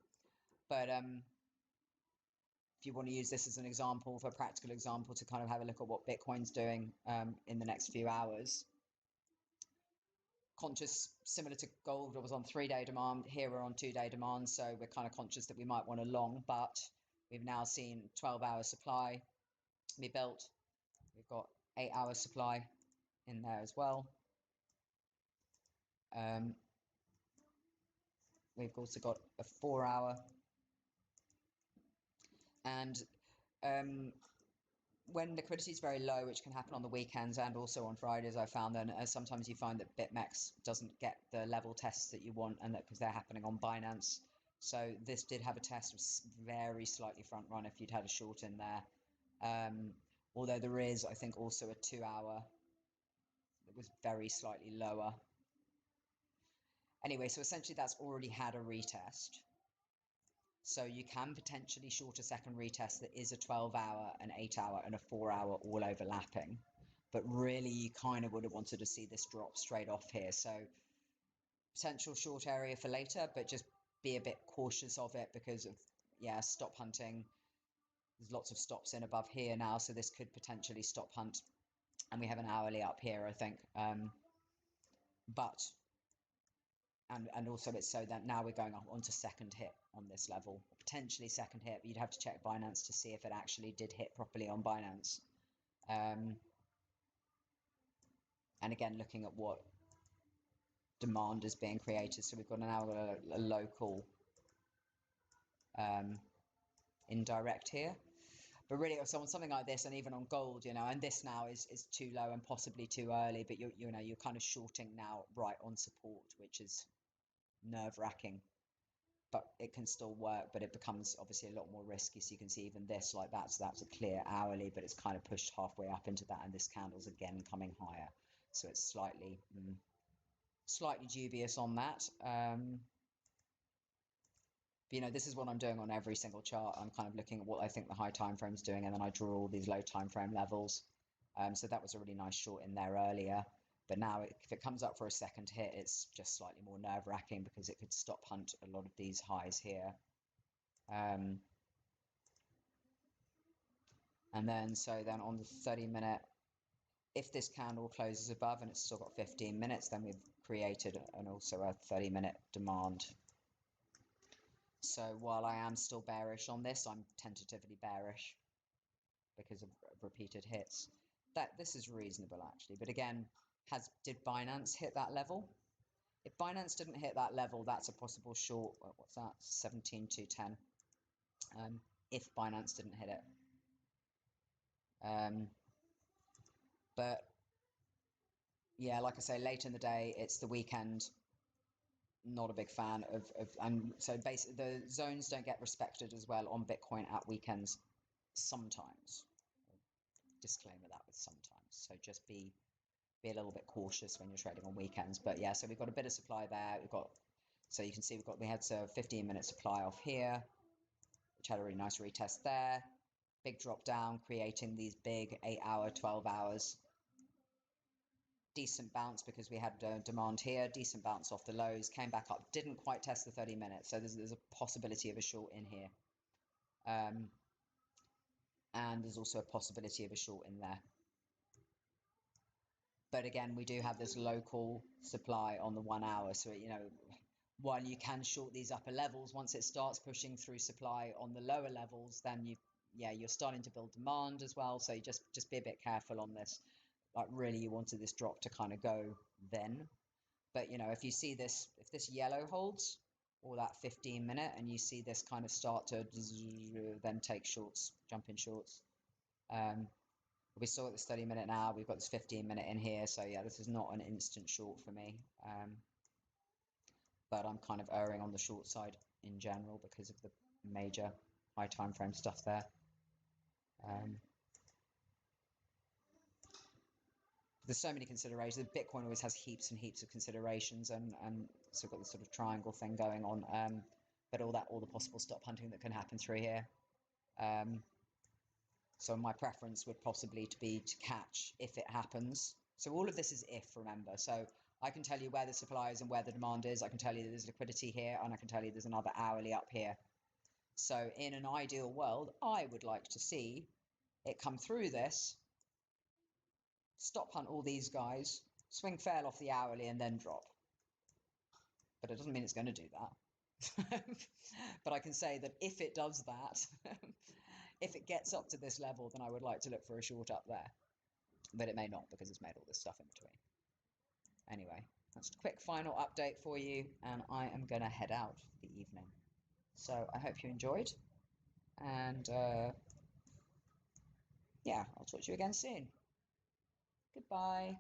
But if you want to use this as an example, for a practical example, to kind of have a look at what Bitcoin's doing in the next few hours. Conscious, similar to gold, it was on 3-day demand. Here we're on 2-day demand, so we're kind of conscious that we might want to long, but we've now seen 12-hour supply be built. We've got 8-hour supply in there as well. we've also got a 4 hour. And when liquidity is very low, which can happen on the weekends and also on Fridays, I found that sometimes you find that BitMEX doesn't get the level tests that you want, and that because they're happening on Binance. So this did have a test, was very slightly front run if you'd had a short in there. Although there is, I think, also a 2 hour that was very slightly lower. Anyway, so essentially that's already had a retest. So you can potentially short a second retest that is a 12 hour, an 8 hour, and a 4 hour all overlapping. But really, you kind of would have wanted to see this drop straight off here. So potential short area for later, but just be a bit cautious of it because of, yeah, stop hunting. There's lots of stops in above here now, so this could potentially stop hunt. And we have an hourly up here, I think. And also it's so that now we're going up onto second hit on this level, potentially second hit, but you'd have to check Binance to see if it actually did hit properly on Binance. And again, looking at what demand is being created. So we've got now a local indirect here. But really, so on something like this, and even on gold, you know, and this now is too low and possibly too early, but you know, you're kind of shorting now right on support, which is nerve-wracking, but it can still work, but it becomes obviously a lot more risky. So you can see even this like that, so that's a clear hourly, but it's kind of pushed halfway up into that, and this candle's again coming higher, so it's slightly dubious on that. But, you know, this is what I'm doing on every single chart. I'm kind of looking at what I think the high time frame's doing, and then I draw all these low time frame levels. So that was a really nice short in there earlier. But now if it comes up for a second hit, it's just slightly more nerve-wracking because it could stop hunt a lot of these highs here. And then so then on the 30-minute, if this candle closes above and it's still got 15 minutes, then we've created also a 30-minute demand. So while I am still bearish on this, I'm tentatively bearish because of repeated hits. This is reasonable actually, but again, did Binance hit that level? If Binance didn't hit that level, that's a possible short. What's that? 17,210. If Binance didn't hit it. But yeah, like I say, late in the day, it's the weekend. Not a big fan of and so basically the zones don't get respected as well on Bitcoin at weekends sometimes. Disclaimer that with sometimes. So just be a little bit cautious when you're trading on weekends. But yeah, so we've got a bit of supply there. So you can see we had a 15-minute supply off here, which had a really nice retest there. Big drop down, creating these big 8 hour, 12 hours. Decent bounce because we had demand here, decent bounce off the lows, came back up, didn't quite test the 30 minutes, so there's a possibility of a short in here. And there's also a possibility of a short in there. But again, we do have this local supply on the 1 hour, so you know, while you can short these upper levels, once it starts pushing through supply on the lower levels, then you're starting to build demand as well, so you just be a bit careful on this. Like really you wanted this drop to kind of go then. But you know, if you see this, if this yellow holds or that 15-minute and you see this kind of start to then take shorts, jump in shorts. We saw at this 30-minute now, we've got this 15-minute in here. So yeah, this is not an instant short for me. But I'm kind of erring on the short side in general because of the major high time frame stuff there. There's so many considerations. Bitcoin always has heaps and heaps of considerations, and so we've got this sort of triangle thing going on. But all the possible stop hunting that can happen through here. So my preference would possibly be to catch if it happens. So all of this is if, remember. So I can tell you where the supply is and where the demand is. I can tell you there's liquidity here, and I can tell you there's another hourly up here. So in an ideal world, I would like to see it come through this, stop hunt all these guys, swing fail off the hourly, and then drop. But it doesn't mean it's going to do that. But I can say that if it does that, if it gets up to this level, then I would like to look for a short up there. But it may not because it's made all this stuff in between. Anyway, That's a quick final update for you, and I am going to head out for the evening. So I hope you enjoyed, and yeah, I'll talk to you again soon. Goodbye.